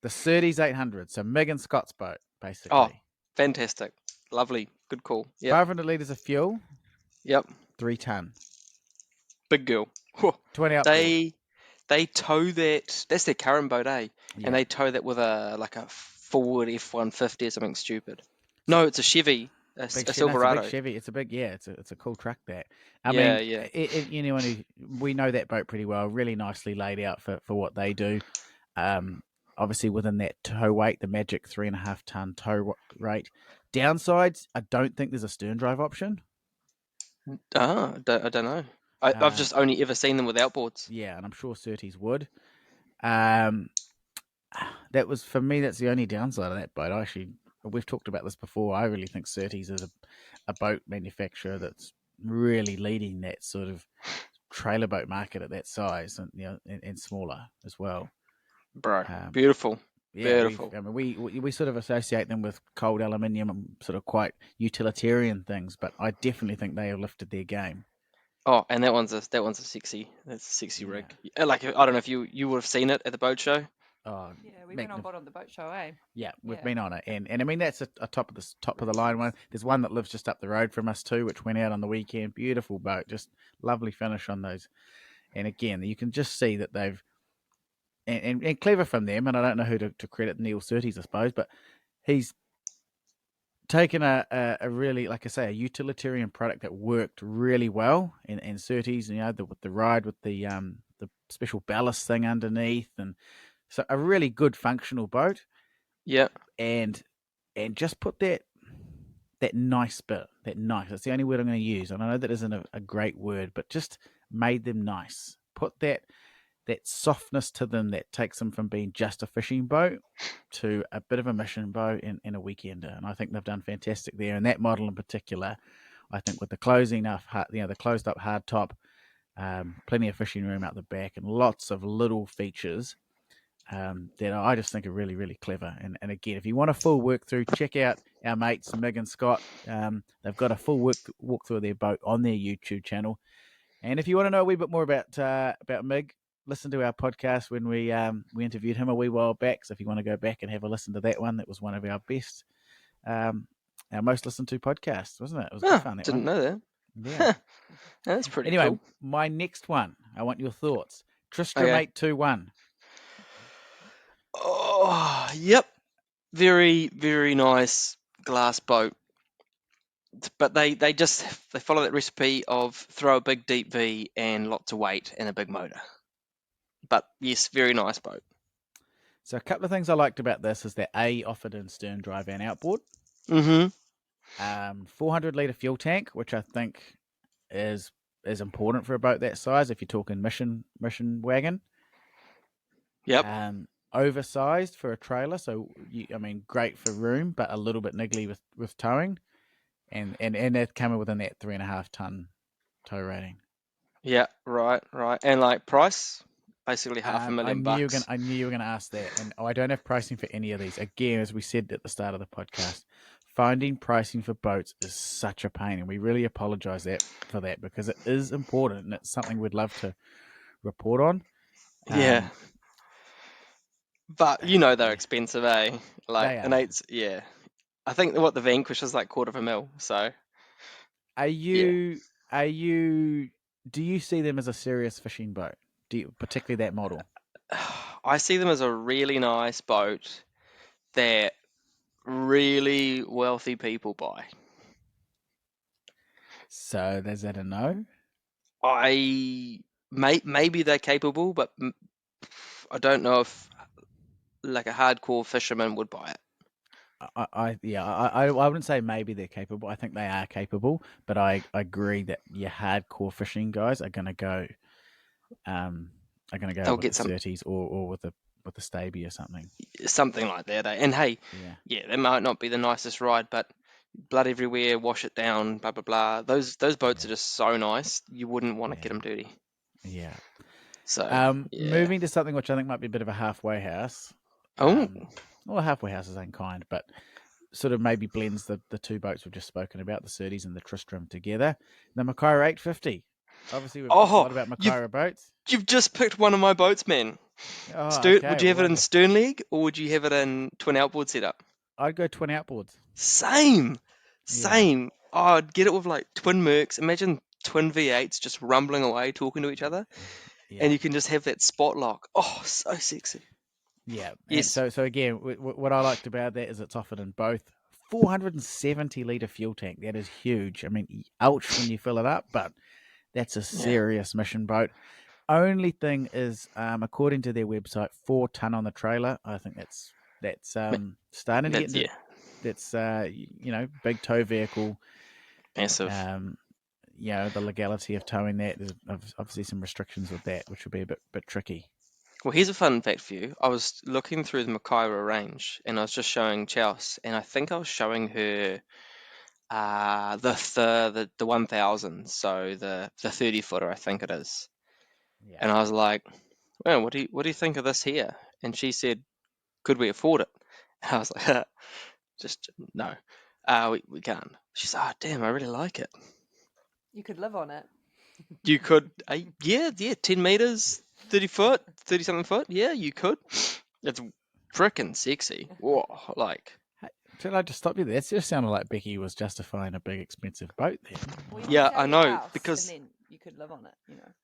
the Surtees 800, so Megan Scott's boat, basically. Oh, fantastic. Lovely. Good call. Yep. 500 litres of fuel. Yep. 3 ton. Big girl. 20 outboard. They tow that. That's their current boat, eh? Yeah. And they tow that with a Ford F-150 or something stupid. No, it's a Chevy, a Silverado. It's a big Chevy. It's a cool truck. That Yeah. Anyone who, we know that boat pretty well. Really nicely laid out for what they do. Obviously within that tow weight, the magic 3.5 ton tow rate. Downsides, I don't think there's a stern drive option. I don't know. I've just only ever seen them with outboards. Yeah, and I'm sure Surtees would. That was, for me, that's the only downside of that boat. We've talked about this before. I really think Surtees is a boat manufacturer that's really leading that sort of trailer boat market at that size, and and smaller as well. Bro, beautiful. Yeah, we sort of associate them with cold aluminium and sort of quite utilitarian things, but I definitely think they have lifted their game. Oh, and that's a sexy rig. Like, I don't know if you would have seen it at the boat show. Oh, yeah, we went on board on the boat show, eh? Yeah, we've been on it, and I mean that's a top of the line one. There's one that lives just up the road from us too, which went out on the weekend. Beautiful boat, just lovely finish on those. And again, you can just see that they've and clever from them. And I don't know who to credit, Neil Surtees, I suppose, but he's taken a really, like I say, a utilitarian product that worked really well. And Surtees, with the ride with the special ballast thing underneath, and so a really good functional boat. Yeah. And just put that nice bit, that's the only word I'm going to use. And I know that isn't a great word, but just made them nice. Put that softness to them that takes them from being just a fishing boat to a bit of a mission boat and a weekender. And I think they've done fantastic there. And that model in particular, I think with the the closed up hard top, plenty of fishing room out the back, and lots of little features that I just think are really, really clever. And again, if you want a full work through, check out our mates Mig and Scott. They've got a full walk through of their boat on their YouTube channel. And if you want to know a wee bit more about Mig, listen to our podcast when we interviewed him a wee while back. So if you want to go back and have a listen to that one, that was one of our best, our most listened to podcasts, wasn't it? It was good fun. Didn't know that. Yeah, that's pretty anyway, cool. My next one, I want your thoughts. Tristram 821. Oh, yep. Very, very nice glass boat. But they follow that recipe of throw a big deep V and lots of weight and a big motor. But yes, very nice boat. So a couple of things I liked about this is that offered in stern drive and outboard. 400 litre fuel tank, which I think is important for a boat that size if you're talking mission wagon. Yep. Oversized for a trailer, so great for room, but a little bit niggly with towing, and that's coming within that 3.5 ton tow rating. Yeah, right, and like price, basically $500,000. I knew you were going to ask that, and I don't have pricing for any of these. Again, as we said at the start of the podcast, finding pricing for boats is such a pain, and we really apologise for that because it is important and it's something we'd love to report on. Yeah. But they're expensive, eh? Like an 8's, yeah. I think the Vanquish is like $250,000. So, do you see them as a serious fishing boat? Particularly that model? I see them as a really nice boat that really wealthy people buy. So is that a no? Maybe they're capable, but I don't know if like a hardcore fisherman would buy it. I wouldn't say maybe they're capable. I think they are capable, but I agree that your hardcore fishing guys are going to go. They'll get some Surtees or with a Staby or something. Something like that. And hey, they might not be the nicest ride, but blood everywhere, wash it down, blah blah blah. Those boats are just so nice. You wouldn't want to get them dirty. Yeah. So moving to something which I think might be a bit of a halfway house. Well, halfway house is unkind, but sort of maybe blends the two boats we've just spoken about, the Surtees and the Tristram together. The Makaira 850. Obviously, we've talked a lot about Makaira boats. You've just picked one of my boats, man. Oh, okay. Would you have it in stern leg, or would you have it in twin outboard setup? I'd go twin outboards. Same. Oh, I'd get it with like twin Mercs. Imagine twin V8s just rumbling away, talking to each other, and you can just have that spot lock. Oh, so sexy. Yeah. Yes. And so again, what I liked about that is it's offered in both 470 litre fuel tank. That is huge. I mean, ouch when you fill it up, but that's a serious mission boat. Only thing is, according to their website, 4 ton on the trailer. I think that's starting to get into that's big tow vehicle. Massive. The legality of towing that, there's obviously some restrictions with that, which will be a bit tricky. Well, here's a fun fact for you. I was looking through the Makaira range, and I was just showing Chels, and I think I was showing her the 1000, so the 30 footer, I think it is. Yeah. And I was like, well, what do you think of this here? And she said, could we afford it? And I was like, just no, we can't. She's like, oh, damn, I really like it. You could live on it. You could, 10 meters, 30 foot, 30 something foot. Yeah, you could. It's freaking sexy. Whoa, like. Should I just stop you there? It just sounded like Becky was justifying a big expensive boat there. Well, yeah, I know, because and then you could live on it,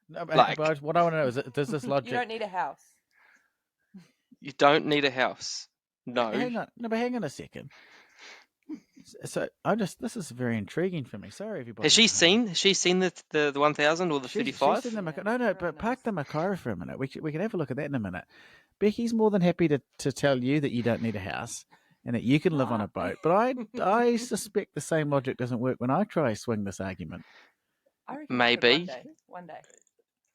No, but what I want to know is, does this logic? You don't need a house. You don't need a house. No. Hang on a second. So this is very intriguing for me. Sorry, everybody. Has she seen the 1000 or the 35? She's seen no, but park the Makaira for a minute. We can have a look at that in a minute. Becky's more than happy to tell you that you don't need a house and that you can live on a boat. But I suspect the same logic doesn't work when I try to swing this argument. I reckon maybe one day.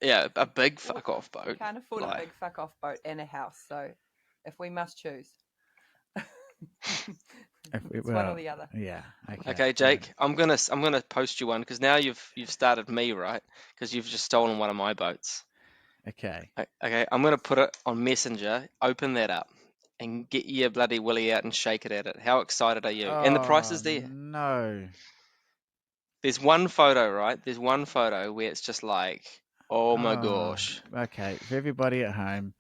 Yeah, a big fuck off boat. We can't afford a big fuck off boat and a house, so if we must choose. It's one or the other. Yeah. Okay, Jake. I'm gonna post you one because now you've started me, right? Because you've just stolen one of my boats. Okay. Okay. I'm gonna put it on Messenger. Open that up and get your bloody willy out and shake it at it. How excited are you? And the price is there. No. There's one photo, right? There's one photo where it's just like, oh my gosh. Okay, for everybody at home,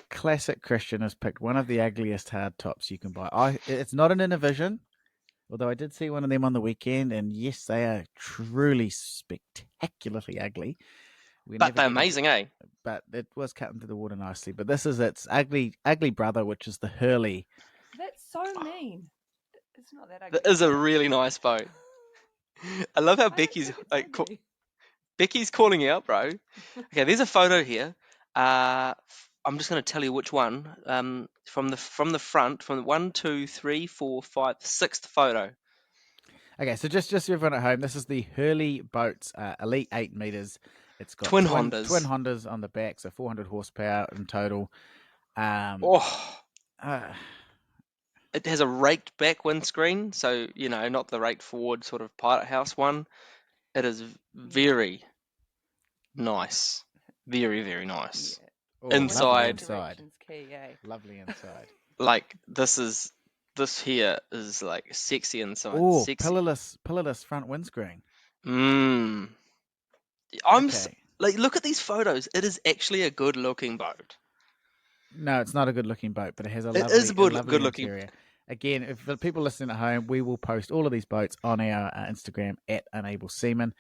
classic Christian has picked one of the ugliest hard tops you can buy. It's not an Innovision, although I did see one of them on the weekend, and yes, they are truly spectacularly ugly. But they're amazing, eh? But it was cut into the water nicely. But this is its ugly brother, which is the Herley. That's so mean. It's not that ugly. That is a really nice boat. I love how Becky's like. Becky's calling out, bro. Okay, there's a photo here. I'm just going to tell you which one. From the front, from 1, 2, 3, 4, 5, 6th photo. Okay, so just for everyone at home, this is the Herley boats, Elite 8 meters. It's got twin Hondas. Twin Hondas on the back, so 400 horsepower in total. It has a raked back windscreen, so not the raked forward sort of pilot house one. It is very nice, very very nice. Yeah. Inside, Lovely inside. Like this here is like sexy inside. Oh, sexy. pillarless front windscreen. Look at these photos. It is actually a good looking boat. No, it's not a good looking boat, but it has a good looking interior. Again, if the people listening at home, we will post all of these boats on our Instagram at Unable Seamen.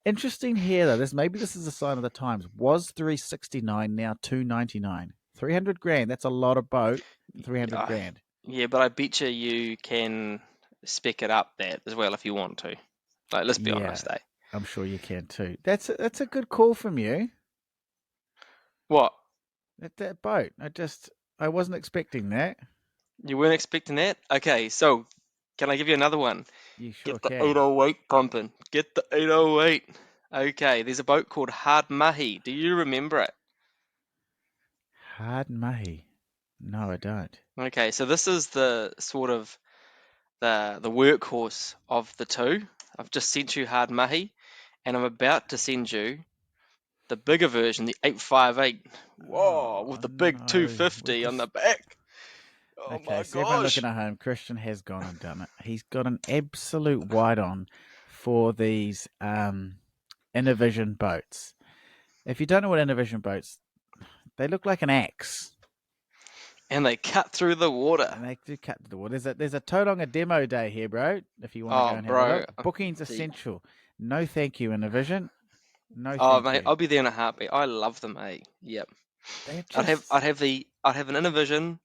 Interesting here, though. This is a sign of the times. Was $369, now $299. $300,000. That's a lot of boat. $300,000. Yeah, but I bet you can spec it up that as well if you want to. Like, let's be honest, eh? I'm sure you can too. That's a good call from you. What? That boat. I wasn't expecting that. You weren't expecting that? Okay, so can I give you another one? You sure can. Get the 808 pumping. Get the 808. Okay, there's a boat called Hard Mahi. Do you remember it? Hard Mahi? No, I don't. Okay, so this is the sort of the workhorse of the two. I've just sent you Hard Mahi, and I'm about to send you the bigger version, the 858. Whoa, with the big 250 on the back. Okay, so everyone looking at home, Christian has gone and done it. He's got an absolute white on for these Innovision boats. If you don't know what Innovision boats, they look like an axe. And they cut through the water. And they do cut through the water. There's a Tauranga demo day here, bro. If you want to go and have a look. Booking's essential. No thank you, Innovision. No thank you. I'll be there in a heartbeat. I love them, Yep. I'd have an Innovision,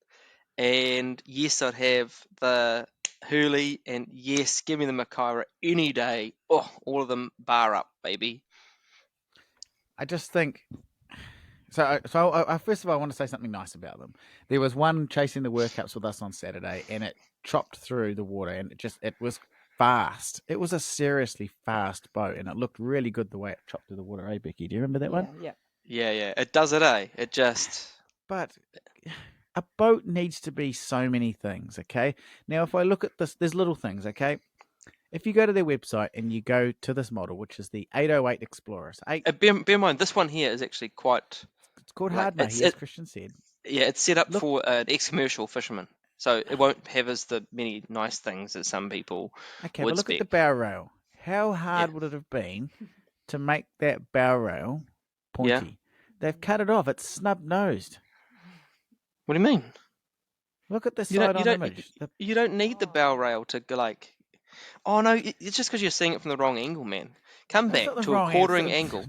and yes, I'd have the Herley, and yes, give me the Makaira any day. Oh, all of them bar up, baby. I just think. So I first of all, I want to say something nice about them. There was one chasing the World Cups with us on Saturday, and it chopped through the water, and it was fast. It was a seriously fast boat, and it looked really good the way it chopped through the water. Hey, Becky, do you remember that one? Yeah. It does it, eh? It just. But a boat needs to be so many things, okay? Now, if I look at this, there's little things, okay? If you go to their website and you go to this model, which is the 808 Explorers. Bear in mind, this one here is actually quite. It's called hard mate, as Christian said. Yeah, it's set up for an ex-commercial fisherman. So it won't have as many nice things as some people would look at the bow rail. How hard would it have been to make that bow rail pointy? Yeah. They've cut it off. It's snub-nosed. What do you mean? Look at the side-on image. You don't need the bow rail to like... Oh, no, it's just because you're seeing it from the wrong angle, man. Come back to a quartering angle.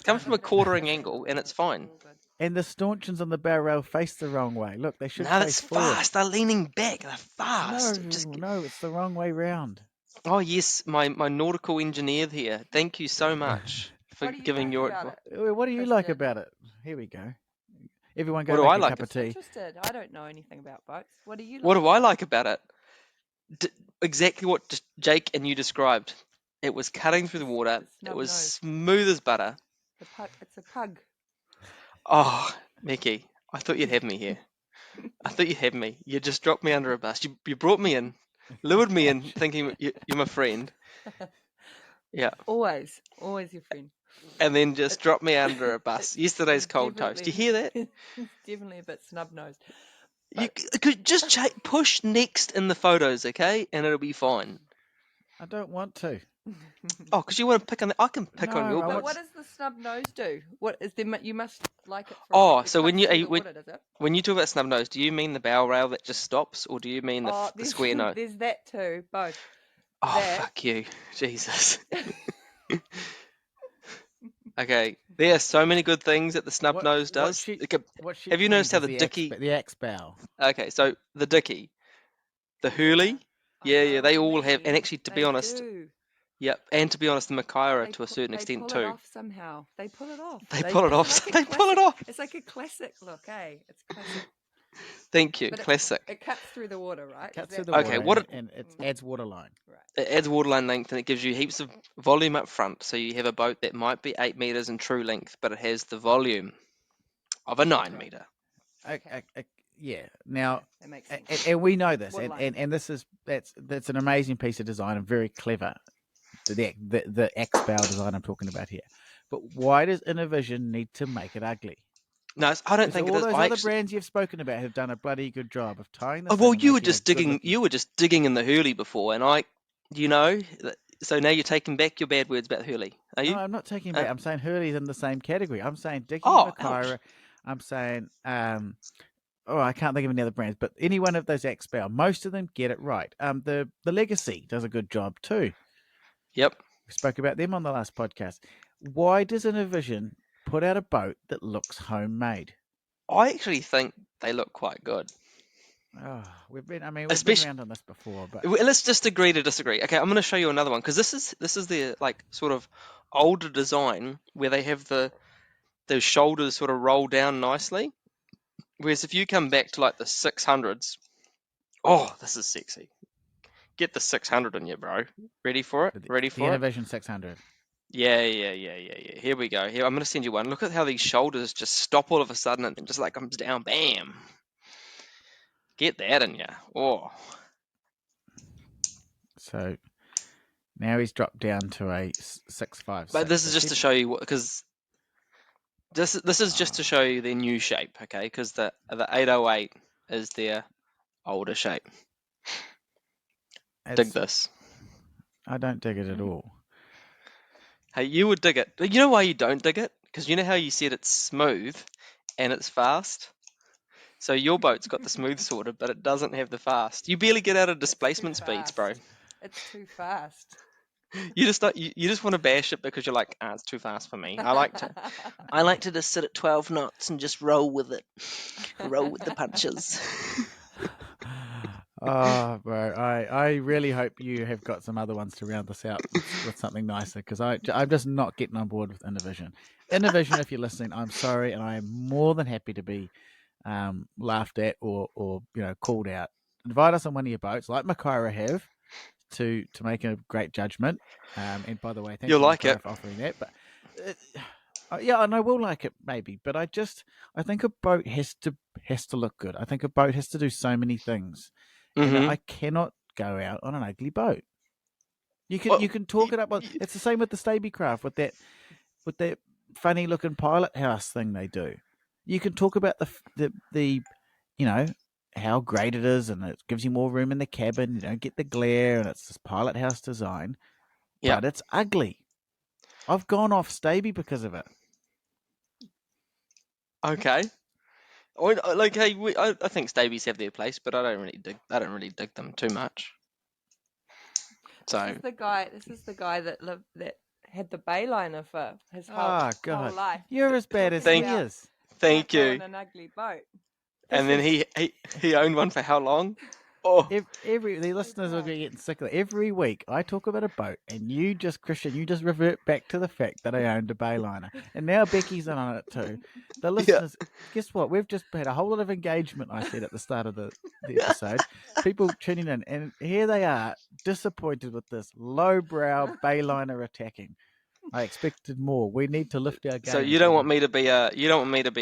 Come from a quartering angle, and it's fine. And the stanchions on the bow rail face the wrong way. Look, they should face forward. No, that's fast. They're leaning back. They're fast. No, it's the wrong way round. Oh, yes, my nautical engineer here. Thank you so much for giving your... What do you like about it? Here we go. Everyone go make a cup of tea. Interested. I don't know anything about boats. What do you like? What do I like about it? Exactly what Jake and you described. It was cutting through the water. It was smooth as butter. It's a pug. Oh, Mickey, I thought you'd have me here. I thought you'd have me. You just dropped me under a bus. You brought me in, lured me in, thinking you're my friend. Yeah. Always your friend. And then just dropped me under a bus. Yesterday's cold toast. Do you hear that? It's definitely a bit snub-nosed. You could just push next in the photos, okay? And it'll be fine. I don't want to. Oh, because you want to pick on I can pick on your boats. What does the snub nose do? What is there? You must like it. So when you talk about snub nose, do you mean the bow rail that just stops, or do you mean the square nose? There's that too, both. Fuck you, Jesus. Okay, there are so many good things that the snub nose does. Have you noticed how the Dickey, the axe bow? Okay, so the Dickey, the Herley, they all have, and actually, to be honest. Yep, and to be honest, the Makaira to a certain extent too. They pull it off somehow. They pull it off. They pull it off. It's like a classic look, eh? It's classic. Thank you, classic. It cuts through the water, right? Cuts through the water, and it adds waterline. Right. It adds waterline length, and it gives you heaps of volume up front. So you have a boat that might be 8 meters in true length, but it has the volume of a 9 meter. Yeah. Now, that makes sense. and we know this, and that's an amazing piece of design and very clever. The X bow design I'm talking about here. But why does Innovision need to make it ugly? No, I don't think it is. All those other brands you've spoken about have done a bloody good job of tying this. Oh, well, you were just digging. You were just digging in the Herley before, and so now you're taking back your bad words about Herley, are you? No, I'm not taking back. I'm saying Herley's in the same category. I'm saying Dickey, Makaira. I'm saying I can't think of any other brands, but any one of those X bow, most of them get it right. The Legacy does a good job too. Yep. We spoke about them on the last podcast. Why does Innovision put out a boat that looks homemade? I actually think they look quite good. Oh, we've been around on this before, but let's just agree to disagree. Okay, I'm going to show you another one because this is the sort of older design where they have those shoulders sort of roll down nicely. Whereas if you come back to the 600s, this is sexy. Get the 600 in you, bro. Ready for it? The Innovision 600. Yeah. Here we go. Here, I'm going to send you one. Look at how these shoulders just stop all of a sudden and just comes down. Bam. Get that in you. Oh. So now he's dropped down to a 6.5. But this is just to show you because this is just to show you their new shape, okay? Because the 808 is their older shape. Dig this. I don't dig it at all. Hey, you would dig it. You know why you don't dig it? Because you know how you said it's smooth and it's fast? So your boat's got the smooth sorted, but it doesn't have the fast. You barely get out of displacement speeds, bro. It's too fast. You just don't, you just want to bash it because you're like, it's too fast for me. I like to just sit at 12 knots and just roll with it. Roll with the punches. Oh, bro, I really hope you have got some other ones to round this out with something nicer, because I'm just not getting on board with Innovision. Innovision, if you're listening, I'm sorry, and I am more than happy to be laughed at or called out. Invite us on one of your boats, like Makaira have, to make a great judgment. And by the way, thank you, Makaira, for offering that. But yeah, and I will like it maybe, but I think a boat has to look good. I think a boat has to do so many things. Mm-hmm. And I cannot go out on an ugly boat. You can talk it up. It's the same with the Stabicraft with that funny looking pilot house thing they do. You can talk about the how great it is, and it gives you more room in the cabin. You don't get the glare, and it's this pilot house design. Yeah. But it's ugly. I've gone off Staby because of it. Okay. Like, hey, I think Stabies have their place, but I don't really dig them too much. So this is the guy that had the bayliner for his whole life. You're as bad as he is. Thank you. An ugly boat. And then he owned one for how long? Oh, the listeners are getting sick of it. Every week I talk about a boat, and Christian, you just revert back to the fact that I owned a bayliner, and now Becky's in on it too. The listeners, guess what? We've just had a whole lot of engagement. I said at the start of the episode, people tuning in, and here they are, disappointed with this lowbrow bayliner attacking. I expected more. We need to lift our game. So you don't want me to be a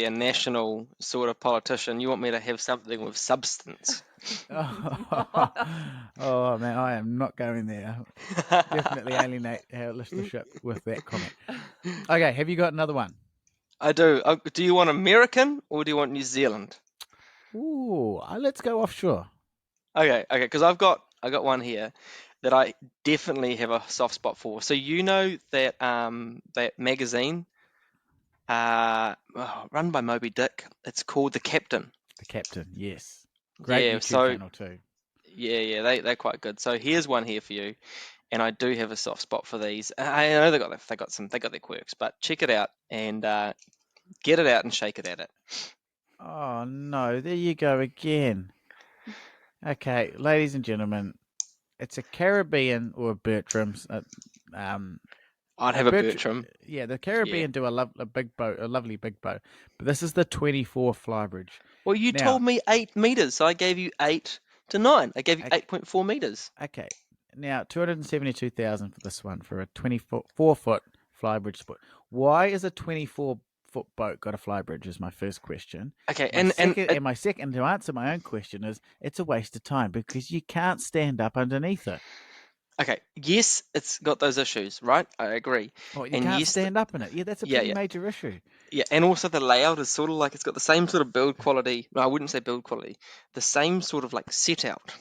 national sort of politician. You want me to have something with substance. Oh man, I am not going there. Definitely alienate our listenership with that comment. Okay, have you got another one? I do. Do you want American or do you want New Zealand? Ooh, let's go offshore. Okay, because I got one here that I definitely have a soft spot for. So you know that that magazine, run by Moby Dick. It's called The Captain. The Captain, yes. Great YouTube channel too. Yeah, they're quite good. So here's one here for you, and I do have a soft spot for these. I know they got their quirks, but check it out and get it out and shake it at it. Oh no, there you go again. Okay, ladies and gentlemen, it's a Caribbean or a Bertram's. I'd have a Bertram. Yeah, the Caribbean do a lovely big boat, but this is the 24 flybridge. Well, you told me 8 meters, so I gave you 8 to 9. I gave you 8.4 meters. Okay, now 272,000 for this one for a 24-foot flybridge sport. Why is a 24-foot boat got a flybridge? Is my first question. Okay, my second to answer my own question is it's a waste of time because you can't stand up underneath it. Okay, yes, it's got those issues, right? I agree. Oh, you can't stand up in it. Yeah, that's a pretty major issue. Yeah, and also the layout is sort of like it's got the same sort of build quality. No, I wouldn't say build quality. The same sort of like set out.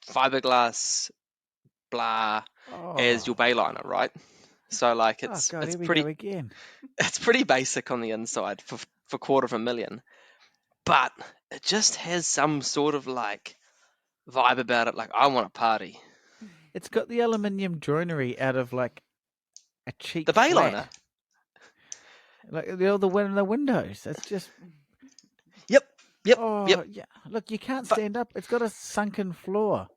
Fiberglass, blah, as your bayliner, right? So like it's pretty basic on the inside for $250,000, but it just has some sort of like vibe about it. Like I want to party. It's got the aluminium joinery out of like a cheap. The bayliner. Like the windows. It's just. Yep. Yeah. Look, you can't stand up. It's got a sunken floor.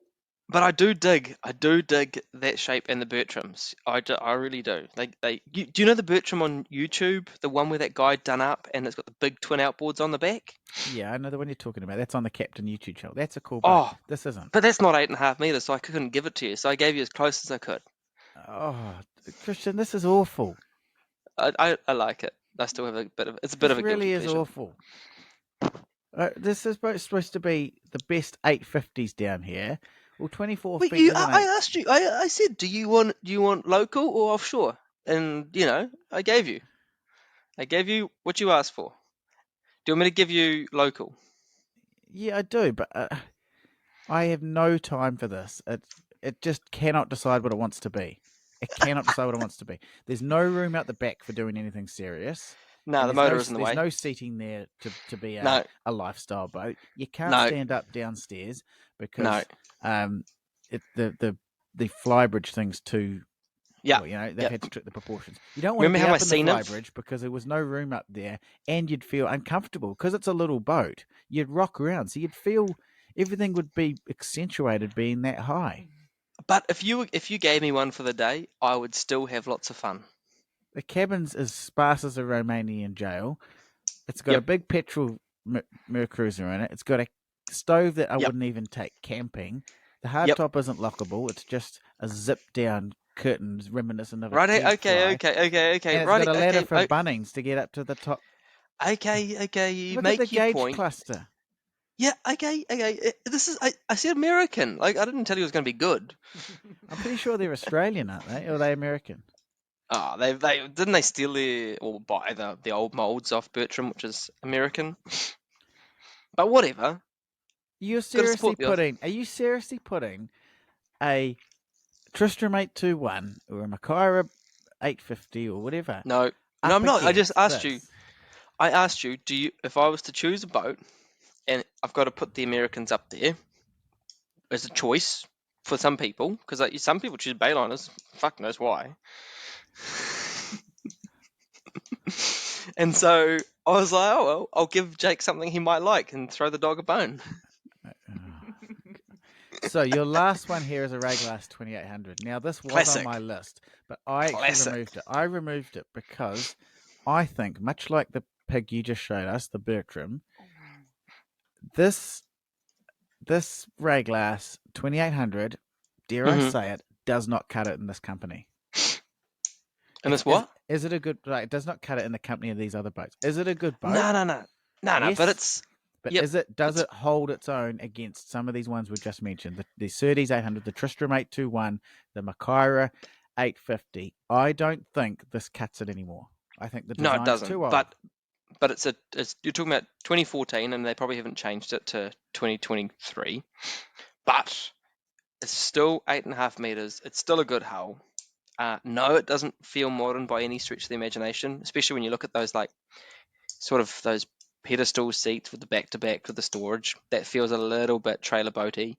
But I do dig that shape and the Bertrams. I really do. Do you know the Bertram on YouTube? The one where that guy done up and it's got the big twin outboards on the back? Yeah, I know the one you're talking about. That's on the Captain YouTube channel. That's a cool boat. This isn't. But that's not 8.5 meters, so I couldn't give it to you. So I gave you as close as I could. Oh, Christian, this is awful. I like it. I still have it's a bit of a guilty pleasure. It really is awful. This is supposed to be the best 850s down here. Well, 24 feet. I asked you. I said, do you want local or offshore? And I gave you what you asked for. Do you want me to give you local? Yeah, I do, but I have no time for this. It just cannot decide what it wants to be. It cannot decide what it wants to be. There's no room out the back for doing anything serious. No, And the motor is in the there's way. no seating there to be No, a lifestyle boat. You can't no, stand up downstairs no. because the flybridge thing's too. Yeah, Well, they've yeah. had to trick the proportions. You don't want to Remember be how I up in the seen it? flybridge because there was no room up there, and you'd feel uncomfortable because it's a little boat. You'd rock around, so you'd feel everything would be accentuated being that high. But if you gave me one for the day, I would still have lots of fun. The cabin's as sparse as a Romanian jail. It's got a Yep. big petrol Mercruiser in it. It's got a stove that I Yep. wouldn't even take camping. The Yep. hardtop isn't lockable. It's just a zip down curtains reminiscent of a Right. tea Okay. fly. And it's Right. got a ladder Okay. for Bunnings to get up to the top. Okay. You Look at the make your gauge point. cluster. Yeah. Okay. This is. I said American. Like I didn't tell you it was going to be good. I'm pretty sure they're Australian, aren't they? Or are they American? Oh, they didn't they steal or buy the old molds off Bertram, which is American. But whatever. Are you seriously putting a Tristram 821 or a Makaira 850 or whatever? No, I'm not. I just asked this? you. I asked you, if I was to choose a boat, and I've got to put the Americans up there as a choice for some people, because some people choose Bayliners, fuck knows why. And so I was like, oh well, I'll give Jake something he might like and throw the dog a bone. So your last one here is a Rayglass 2800. Now this was Classic. on my list, but I actually removed it. I removed it because I think, much like the pig you just showed us, the Bertram, this Rayglass 2800, dare I say it, does not cut it in this company. And this what? Is it a good? Like, it does not cut it in the company of these other boats. Is it a good boat? No. Yes, But it's. But yep, does it hold its own against some of these ones we've just mentioned? The Surtees 800, the Tristram 821, the Makaira 850. I don't think this cuts it anymore. I think the design's it doesn't. too old. But it's you're talking about 2014, and they probably haven't changed it to 2023. But it's still 8.5 meters. It's still a good hull. No, it doesn't feel modern by any stretch of the imagination, especially when you look at those those pedestal seats with the back-to-back with the storage. That feels a little bit trailer boaty.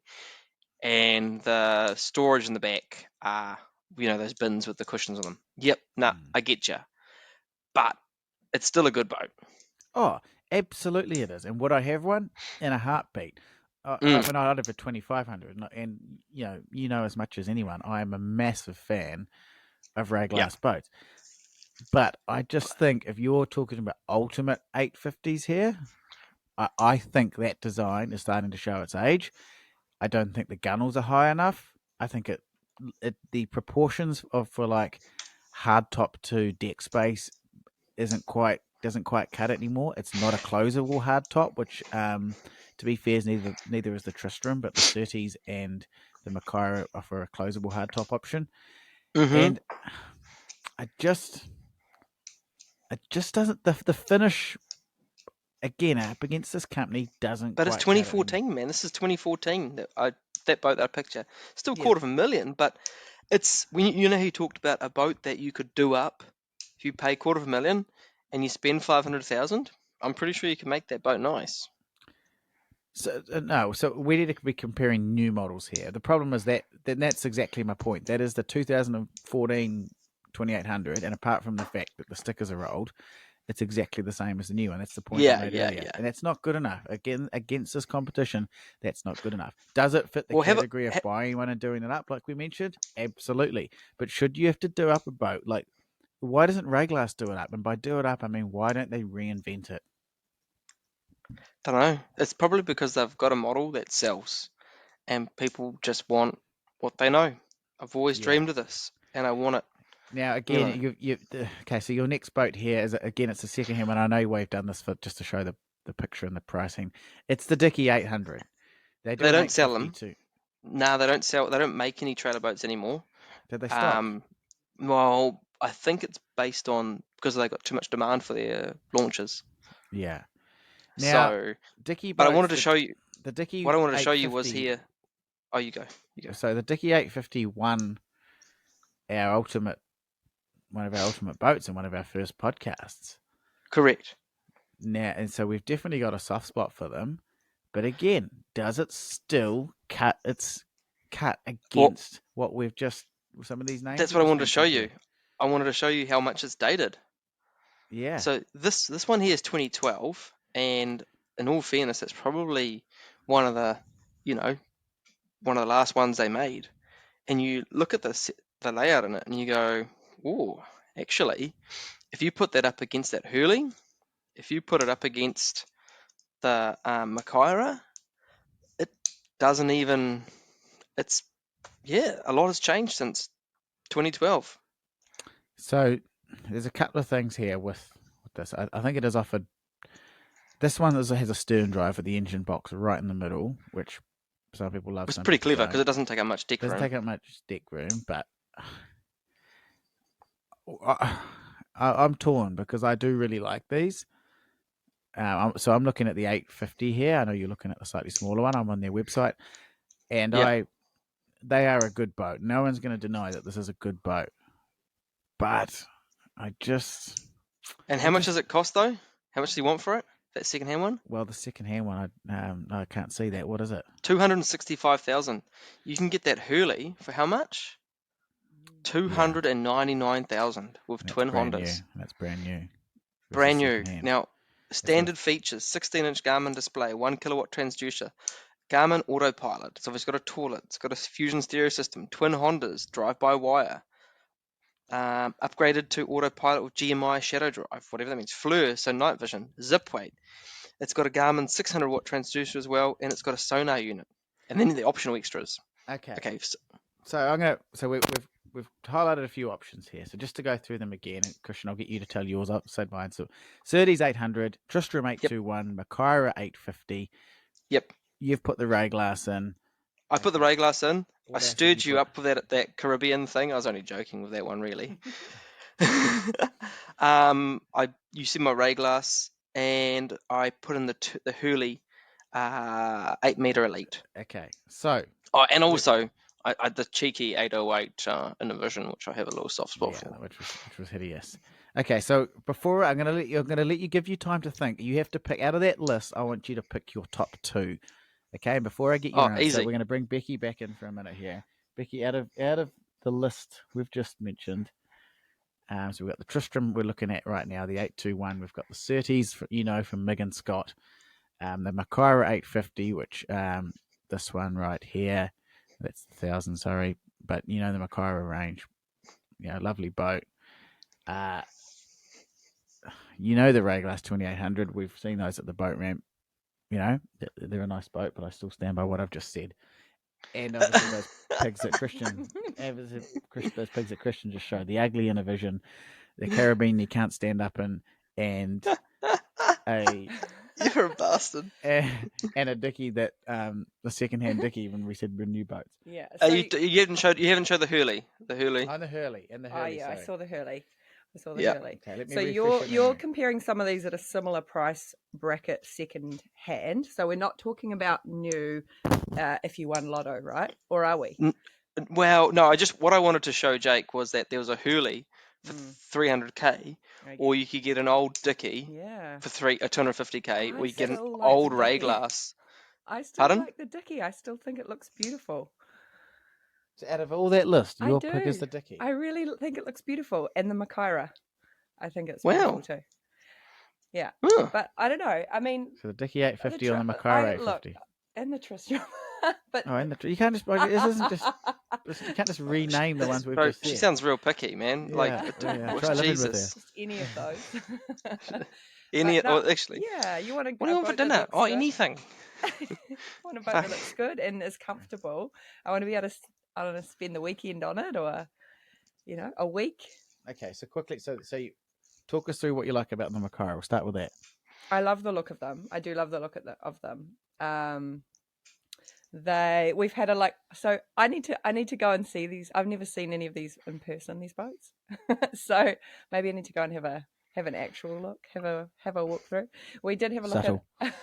And the storage in the back are, those bins with the cushions on them. Yep, I get you. But it's still a good boat. Oh, absolutely it is. And would I have one? In a heartbeat. I mean, I'd have a 2500. And, you know as much as anyone, I am a massive fan of Rayglass boats. But I just think if you're talking about ultimate 850s here, I think that design is starting to show its age. I don't think the gunnels are high enough. I think the proportions for like hard top to deck space doesn't quite cut it anymore. It's not a closable hard top, which to be fair is neither is the Tristram, but the Surtees and the Makaira offer a closable hard top option. Mm-hmm. And it just doesn't the finish again up against this company doesn't. But it's 2014, man. This is 2014. That boat that I picture still $250,000, but it's when you know he talked about a boat that you could do up if you pay $250,000 and you spend 500,000. I'm pretty sure you can make that boat nice. So no, so we need to be comparing new models here. The problem is that's exactly my point. That is the 2014 2800, and apart from the fact that the stickers are old, it's exactly the same as the new one. That's the point I made earlier. Yeah. And that's not good enough. Again, against this competition, that's not good enough. Does it fit the category of buying one and doing it up like we mentioned? Absolutely. But should you have to do up a boat, like why doesn't Rayglass do it up? And by do it up, I mean, why don't they reinvent it? Don't know. It's probably because they've got a model that sells and people just want what they know. I've always dreamed of this and I want it. Now, again, okay, so your next boat here is, again, it's a second-hand one. I know we've done this just to show the picture and the pricing. It's the Dickey 800. They don't sell 52. Them. No, they don't sell. They don't make any trailer boats anymore. Did they stop? Well, I think it's based on because they got too much demand for their launches. Yeah. Now, Dickey but boats, I wanted to show you the Dickey. What I wanted to show you was here. Oh, you go. So the Dickey 850 won one of our ultimate boats in one of our first podcasts. Correct. Now, and so we've definitely got a soft spot for them. But again, does it still cut against what we've just some of these names? That's what I wanted to show you. I wanted to show you how much it's dated. Yeah. So this one here is 2012, and in all fairness, it's probably one of the last ones they made. And you look at the layout in it, and you go, "Oh, actually, if you put that up against that Herley, if you put it up against the Makaira, it doesn't even. It's a lot has changed since 2012. So there's a couple of things here with this. I think it is offered. This one has a stern drive with the engine box right in the middle, which some people love. It's pretty clever because it doesn't take up much deck room. Doesn't take up much deck room, but I'm torn because I do really like these. So I'm looking at the 850 here. I know you're looking at the slightly smaller one. I'm on their website, and they are a good boat. No one's going to deny that this is a good boat, but I just. And how much does it cost though? How much do you want for it? That second-hand one? Well, the second-hand one, I can't see that. What is it? 265,000. You can get that Herley for how much? 299,000 with twin Hondas. That's brand new. Brand new. Now, standard features: 16-inch Garmin display, 1 kilowatt transducer, Garmin autopilot. So it's got a toilet. It's got a fusion stereo system, twin Hondas, drive-by-wire. Upgraded to autopilot with GMI shadow drive, whatever that means. FLIR, so night vision, zip weight. It's got a Garmin 600-watt transducer as well, and it's got a sonar unit, and then the optional extras. Okay. So we've highlighted a few options here. So just to go through them again, and Christian, I'll get you to tell yours up. Said mine. So Surtees 800, Tristram 821, Makaira 850. Yep. You've put the Rayglass in. I put the Rayglass in. I stirred you up with that Caribbean thing. I was only joking with that one, really. You see my Rayglass, and I put in the Herley 8 Metre Elite. Okay, so. Oh, and also the cheeky 808 in the Vision, which I have a little soft spot for, which was hideous. Okay, so before I'm gonna let you give you time to think. You have to pick out of that list. I want you to pick your top two. Okay, and before I get your answer, we're going to bring Becky back in for a minute here. Becky, out of the list we've just mentioned, so we've got the Tristram we're looking at right now, the 821. We've got the Surtees, from Mig and Scott, the Makaira 850, which this one right here, that's 1,000, sorry, but the Makaira range, lovely boat. The Rayglass 2800. We've seen those at the boat ramp. They're a nice boat, but I still stand by what I've just said. And obviously those pigs that Christian just showed, the ugly in a Vision, the Caribbean you can't stand up in, and you're a bastard. And a Dickey that the second-hand Dickey when we said we're new boats. Yeah. So you haven't showed the Herley. The Herley. Oh, the Herley and the Herley. Oh yeah, sorry. I saw the Herley. Okay, so you're comparing some of these at a similar price bracket second hand. So we're not talking about new if you won Lotto, right? Or are we? Well, no, what I wanted to show Jake was that there was a Herley for 300k, or you could get an old Dickey for 250k, or you get an old Rayglass. I still like the Dickey. I still think it looks beautiful. So out of all that list, your pick is the Dickey. I really think it looks beautiful. And the Makaira. I think it's beautiful too. Yeah. But I don't know. I mean... So the Dickey 850 on the Makaira 850. And the Tristram. But you can't just... This isn't just... You can't just rename the ones we've just said. She sounds real picky, man. Yeah, try living with her. Just any of those. Actually... Yeah, you want to... What do you want for dinner? Oh, anything. I want a boat that looks good and is comfortable. I want to be able to... I don't know, spend the weekend on it, or a week. Okay, so quickly, so you talk us through what you like about the Makaira. We'll start with that. I love the look of them. I do love the look of them. We've had so I need to go and see these. I've never seen any of these in person, these boats. So maybe I need to go and have a have an actual look, have a walk through. We did have a look Subtle. at.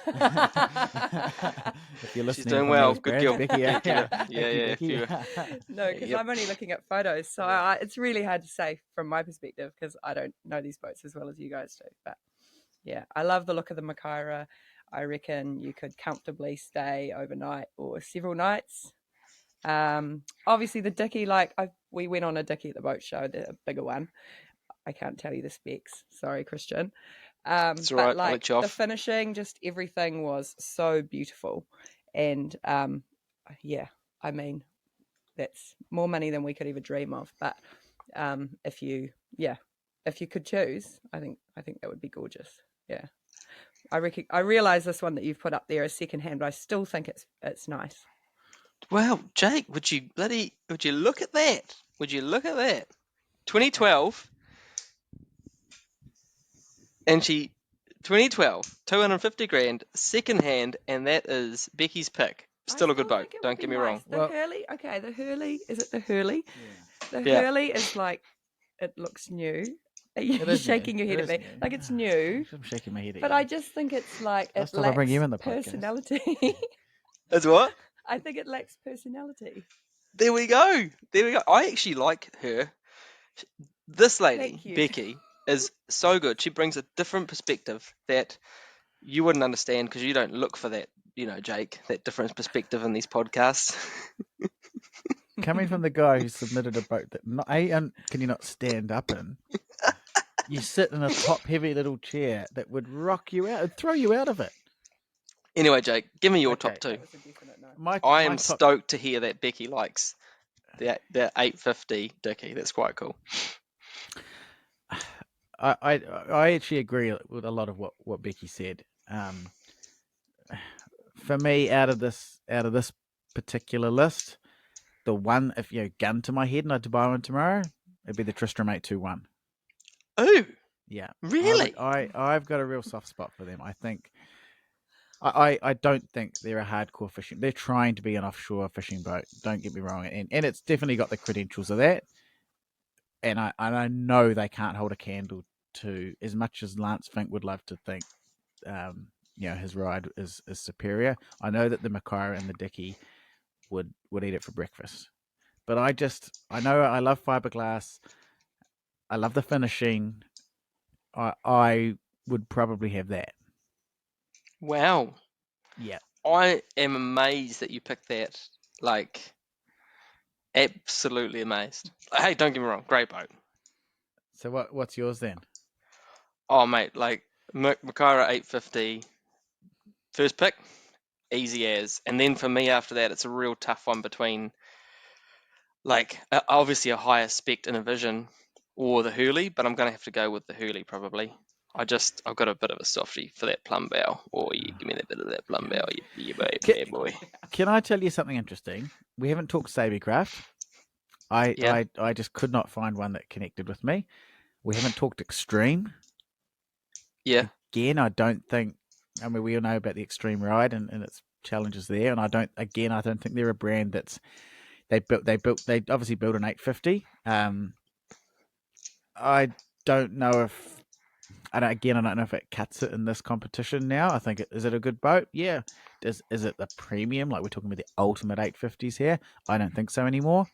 If you're listening, She's doing from well. those Good brands, girl. Becky. Yeah, Thank you, yeah. Becky. No, because Yep. I'm only looking at photos, so it's really hard to say from my perspective because I don't know these boats as well as you guys do. But yeah, I love the look of the Makaira. I reckon you could comfortably stay overnight or several nights. Obviously the Dickey, we went on a Dickey at the boat show, the bigger one. I can't tell you the specs. Sorry, Christian. It's all but right. I'll let you the off. finishing, just everything was so beautiful. And yeah, I mean, that's more money than we could ever dream of. But if you could choose, I think that would be gorgeous. Yeah. I realize this one that you've put up there is secondhand, but I still think it's nice. Wow, Jake, would you look at that? Would you look at that? 2012, and 250 grand, second hand, and that is Becky's pick. Still a good boat. Don't get me wrong. The Herley, okay, the Herley, is it the Herley? Yeah. The Herley is it looks new. You're shaking your head at me. New. Like it's new. I'm shaking my head at But you. I just think it's like Last it time I bring you in the lacks podcast. personality. That's what? I think it lacks personality. There we go. I actually like her. This lady, Becky, is so good. She brings a different perspective that you wouldn't understand because you don't look for that, Jake, that different perspective in these podcasts. Coming from the guy who submitted a boat that can you not stand up in? You sit in a top-heavy little chair that would rock you out, it'd throw you out of it. Anyway, Jake, give me your top two. That was a definite no. I am stoked to hear that Becky likes the 850 Dickey. That's quite cool. I actually agree with a lot of what Becky said. For me, out of this particular list, the one, if gun to my head and I had to buy one tomorrow, it'd be the Tristram 821. Oh, yeah, really? I've got a real soft spot for them. I think I don't think they're a hardcore fishing. They're trying to be an offshore fishing boat. Don't get me wrong, and it's definitely got the credentials of that. And I know they can't hold a candle to, as much as Lance Fink would love to think, his ride is superior. I know that the Makaira and the Dickey would eat it for breakfast. But I know I love fiberglass. I love the finishing. I would probably have that. Wow. Yeah. I am amazed that you picked that. Absolutely amazed. Hey, don't get me wrong, great boat. So what's yours then? Oh, mate, Makaira 850, first pick, easy as. And then for me after that, it's a real tough one between, obviously a higher spec in a Vision or the Herley, but I'm going to have to go with the Herley probably. I've got a bit of a softie for that plumb bow. Oh, you give me a bit of that plumb bow, you bad boy. Can I tell you something interesting? We haven't talked Sabercraft. I just could not find one that connected with me. We haven't talked Extreme. Yeah. Again, I don't think. I mean, we all know about the Extreme Ride and its challenges there, and I don't think they're a brand that's they obviously built an 850. I don't know if. I don't know if it cuts it in this competition now. I think is it a good boat? Yeah. Is it the premium? Like we're talking about the ultimate 850s here? I don't think so anymore.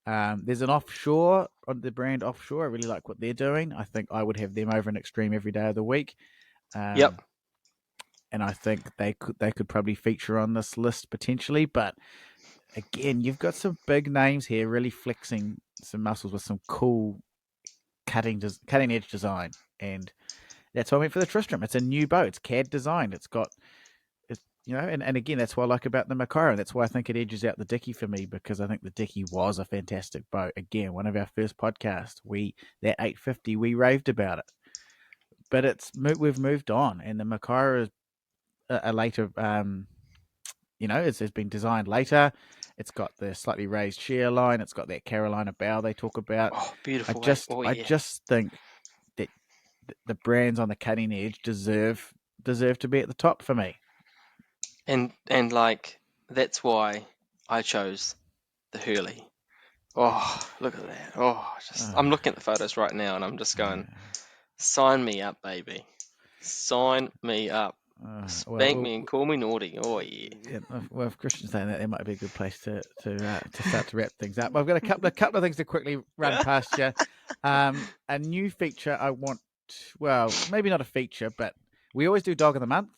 There's an offshore on the brand Offshore. I really like what they're doing. I think I would have them over an Extreme every day of the week. Yep. And I think they could probably feature on this list potentially. But again, you've got some big names here, really flexing some muscles with some cool cutting edge design, and that's why I went for the Tristram. It's a new boat. It's CAD designed. It's got, and again, that's what I like about the Makaira. That's why I think it edges out the Dickey for me, because I think the Dickey was a fantastic boat. Again, one of our first podcasts, that 850, we raved about it. But we've moved on, and the Makaira is a later, it's been designed later. It's got the slightly raised shear line. It's got that Carolina bow they talk about. Oh, beautiful. I just think that the brands on the cutting edge deserve to be at the top for me. And that's why I chose the Herley. Oh, look at that. I'm looking at the photos right now and I'm just going, Sign me up, baby. Sign me up. Spank me and call me naughty. Oh yeah. Well, if Christian's saying that, might be a good place to start to wrap things up. I've got a couple of things to quickly run past you. A new feature I want. Well, maybe not a feature, but we always do Dog of the Month,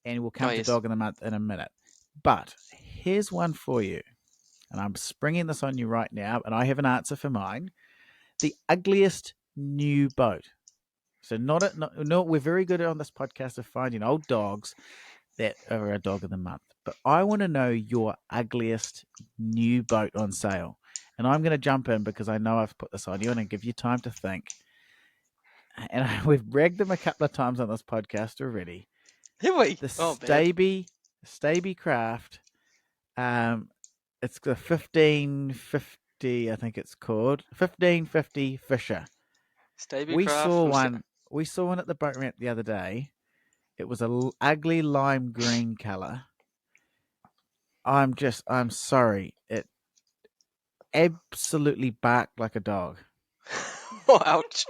and we'll come to Dog of the Month in a minute. But here's one for you, and I'm springing this on you right now, and I have an answer for mine. The ugliest new boat. So we're very good on this podcast of finding old dogs that are a Dog of the Month. But I want to know your ugliest new boat on sale. And I'm going to jump in because I know I've put this on you and I give you time to think. And we've bragged them a couple of times on this podcast already. Have we? The Staby Craft. It's the 1550, I think it's called. 1550 Fisher. We saw one at the boat ramp the other day. It was a ugly lime green color. I'm sorry. It absolutely barked like a dog. Oh, ouch.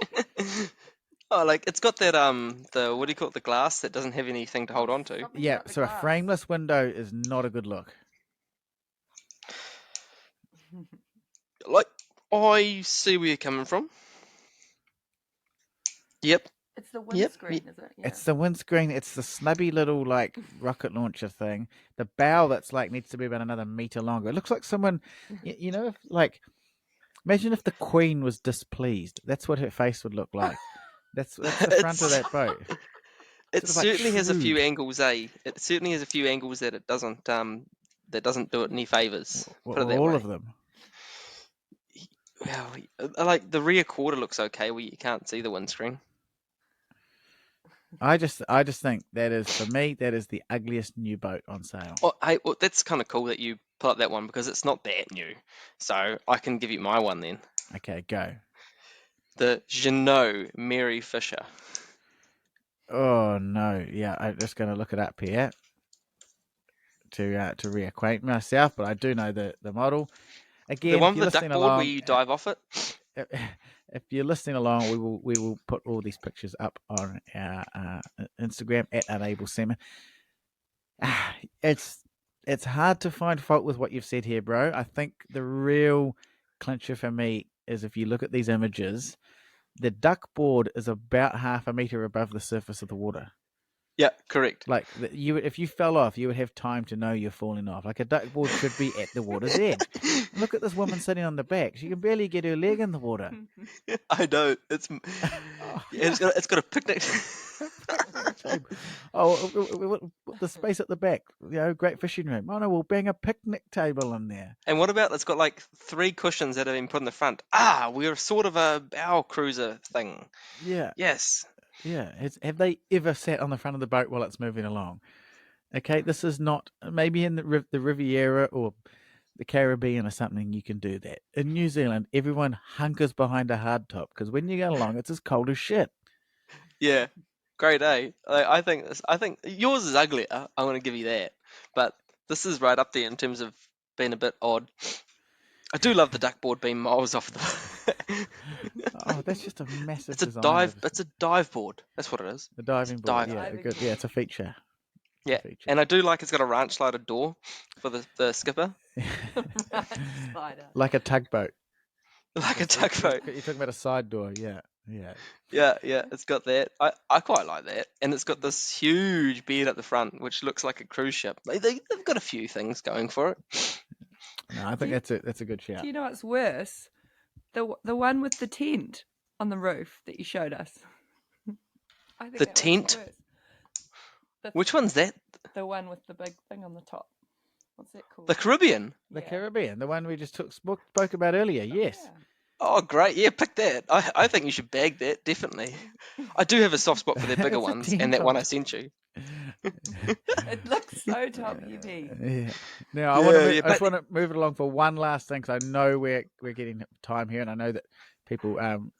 Oh, like it's got that the what do you call it? The glass that doesn't have anything to hold on to. Yeah, so a frameless window is not a good look. Like I see where you're coming from. Yep. It's the windscreen, is it? Yeah. It's the windscreen. It's the snubby little like rocket launcher thing. The bow that's like needs to be about another meter longer. It looks like someone, imagine if the Queen was displeased. That's what her face would look like. That's the front of that boat. It certainly has a few angles, eh? It certainly has a few angles that it doesn't do it any favors. All of them. Well, like the rear quarter looks okay where you can't see the windscreen. I just think that is, for me, that is the ugliest new boat on sale. Oh, hey, well, that's kind of cool that you put up that one because it's not that new. So I can give you my one then. Okay, go. The Jeannot Mary Fisher. Oh no, yeah, I'm just going to look it up here to reacquaint myself, but I do know the model. Again, the one with the duckboard where you dive off it. If you're listening along, we will put all these pictures up on our Instagram at Unable Seamen. It's hard to find fault with what you've said here, bro. I think the real clincher for me is if you look at these images, the duckboard is about half a meter above the surface of the water. Yeah, correct. Like if you fell off, you would have time to know you're falling off. Like a duckboard should be at the water's edge. Look at this woman sitting on the back. She can barely get her leg in the water. I know. It's got a picnic. The space at the back. Great fishing room. Oh no, we'll bang a picnic table in there. And what about it's got like 3 cushions that have been put in the front? We're sort of a bow cruiser thing. Yeah. Yes. Yeah, have they ever sat on the front of the boat while it's moving along? Okay, this is not, maybe in the Riviera or the Caribbean or something you can do that. In New Zealand, everyone hunkers behind a hardtop because when you go along, it's as cold as shit. Yeah, great, eh? I think yours is uglier. I'm going to give you that, but this is right up there in terms of being a bit odd. I do love the duckboard being miles off the. Oh, that's just a massive. It's a dive. It's a dive board. That's what it is. The diving board. Yeah, good. Yeah, it's a feature. Yeah, and I do like it's got a ranch slider door for the skipper. Like a tugboat. Like a tugboat. You're talking about a side door. Yeah. Yeah. It's got that. I quite like that, and it's got this huge bed at the front, which looks like a cruise ship. They've got a few things going for it. No, I think that's a good shout. Do you know what's worse? The one with the tent on the roof that you showed us. I think the tent? Which one's that? The one with the big thing on the top. What's that called? The Caribbean? The Caribbean, the one we just spoke about earlier, yes. Yeah. Oh, great. Yeah, pick that. I think you should bag that, definitely. I do have a soft spot for their bigger ones, and that one I sent you. It looks so top heavy. Yeah. Now I just want to move it along for one last thing because I know we're getting time here, and I know that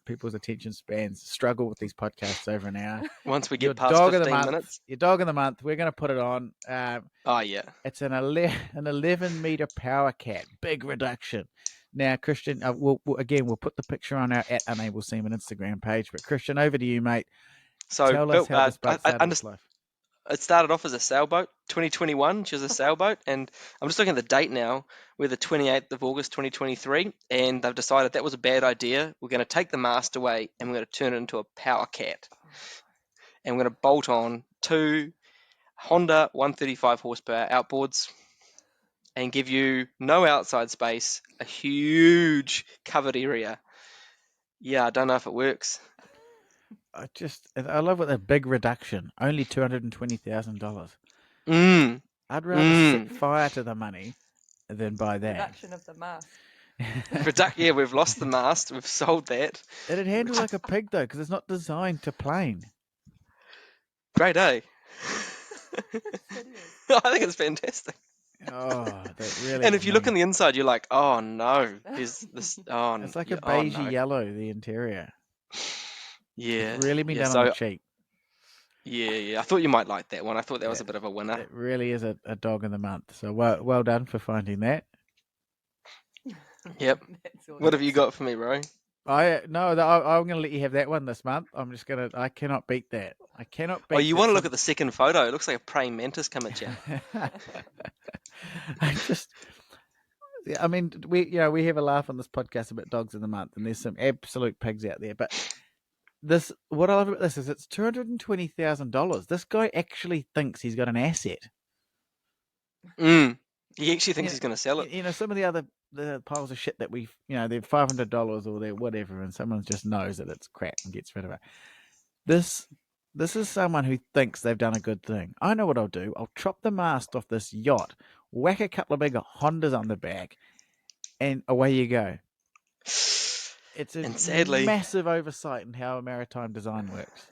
people's attention spans struggle with these podcasts over an hour. Once we get past 15 minutes, your dog of the month, we're going to put it on. Oh yeah, it's an 11 meter power cat, big reduction. Now, Christian, we'll put the picture on our @Unable Seamen Instagram page. But Christian, over to you, mate. So, Tell us how this boat started its life. It started off as a sailboat, 2021. She was a sailboat, and I'm just looking at the date now. We're the 28th of August, 2023, and they've decided that was a bad idea. We're going to take the mast away, and we're going to turn it into a power cat, and we're going to bolt on 2 Honda 135 horsepower outboards, and give you no outside space, a huge covered area. Yeah, I don't know if it works. I love what the big reduction. Only $220,000. I'd rather set fire to the money than buy that. Reduction of the mast. Yeah, we've lost the mast. We've sold that. It'd handle like a pig though, because it's not designed to plane. Great, eh? I think it's fantastic. Oh, that really. And if you look on the inside, you're like, oh no, there's this. Oh, it's like a beigey yellow. The interior. Yeah, it's really been done on the cheap. Yeah. I thought you might like that one. I thought that was a bit of a winner. It really is a dog of the month. So well done for finding that. Yep. What have you got for me, Ro? I'm going to let you have that one this month. I cannot beat that. I cannot beat. Oh, you want to look at the second photo? It looks like a praying mantis come at you. we have a laugh on this podcast about dogs of the month, and there's some absolute pigs out there. But what I love about this is it's $220,000. This guy actually thinks he's got an asset. He actually thinks he's going to sell it. Some of the piles of shit that they're $500 or they're whatever, and someone just knows that it's crap and gets rid of it. This is someone who thinks they've done a good thing. I know what I'll do. I'll chop the mast off this yacht, whack a couple of big Hondas on the back, and away you go. It's sadly, massive oversight in how maritime design works.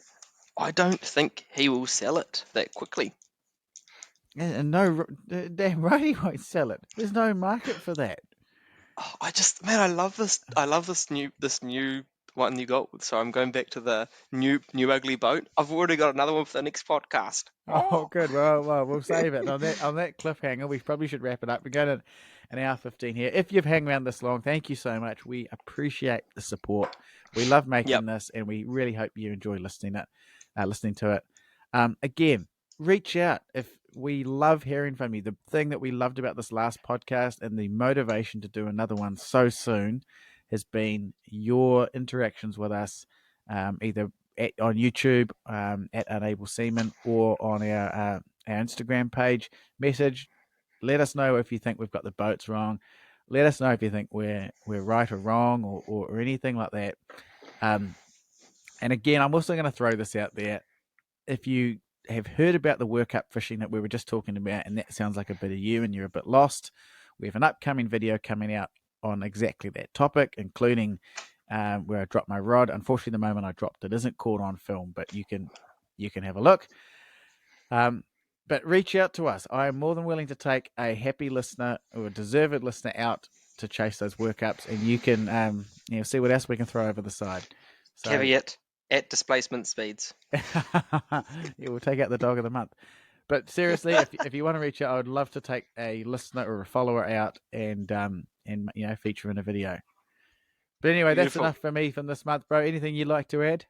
I don't think he will sell it that quickly. And no, damn right he won't sell it. There's no market for that. Oh, I love this. I love this new one you got. So I'm going back to the new ugly boat. I've already got another one for the next podcast. Oh, good. Well, we'll save it. On that cliffhanger, we probably should wrap it up. We're going to an hour 15 here. If you've hung around this long, thank you so much. We appreciate the support. We love making this, and we really hope you enjoy listening to it. Again, reach out if. We love hearing from you. The thing that we loved about this last podcast and the motivation to do another one so soon has been your interactions with us, either on YouTube at Unable Seamen or on our Instagram page. Message. Let us know if you think we've got the boats wrong. Let us know if you think we're right or wrong or anything like that. And again, I'm also going to throw this out there. If you have heard about the workup fishing that we were just talking about, and that sounds like a bit of you and you're a bit lost, we have an upcoming video coming out on exactly that topic, including where I dropped my rod. Unfortunately, the moment I dropped it isn't caught on film, but you can have a look. But reach out to us. I am more than willing to take a happy listener or a deserved listener out to chase those workups, and you can see what else we can throw over the side. So, caveat. At displacement speeds. We'll take out the dog of the month. But seriously, if you want to reach out, I would love to take a listener or a follower out and feature in a video. But anyway, That's enough for me from this month, bro. Anything you'd like to add?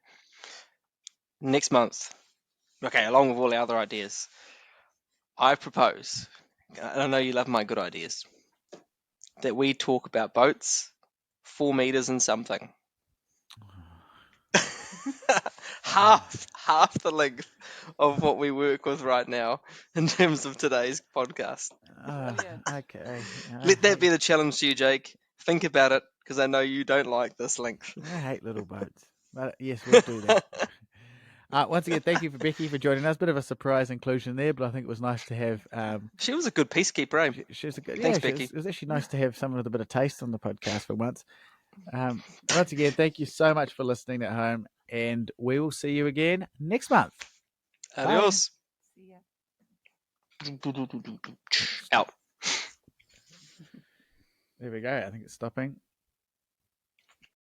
Next month. Okay, along with all our other ideas, I propose, and I know you love my good ideas, that we talk about boats 4 meters and something. half the length of what we work with right now in terms of today's podcast. Okay. Let that be the challenge to you, Jake. Think about it, because I know you don't like this length. I hate little boats. But yes, we'll do that. Once again, thank you for Becky for joining us. Bit of a surprise inclusion there, but I think it was nice to have. She was a good peacekeeper, eh? She was a good. Thanks, Becky. It was actually nice to have someone with a bit of taste on the podcast for once. Once again, thank you so much for listening at home, and we will see you again next month. Adios. See ya. Out. There we go. I think it's stopping.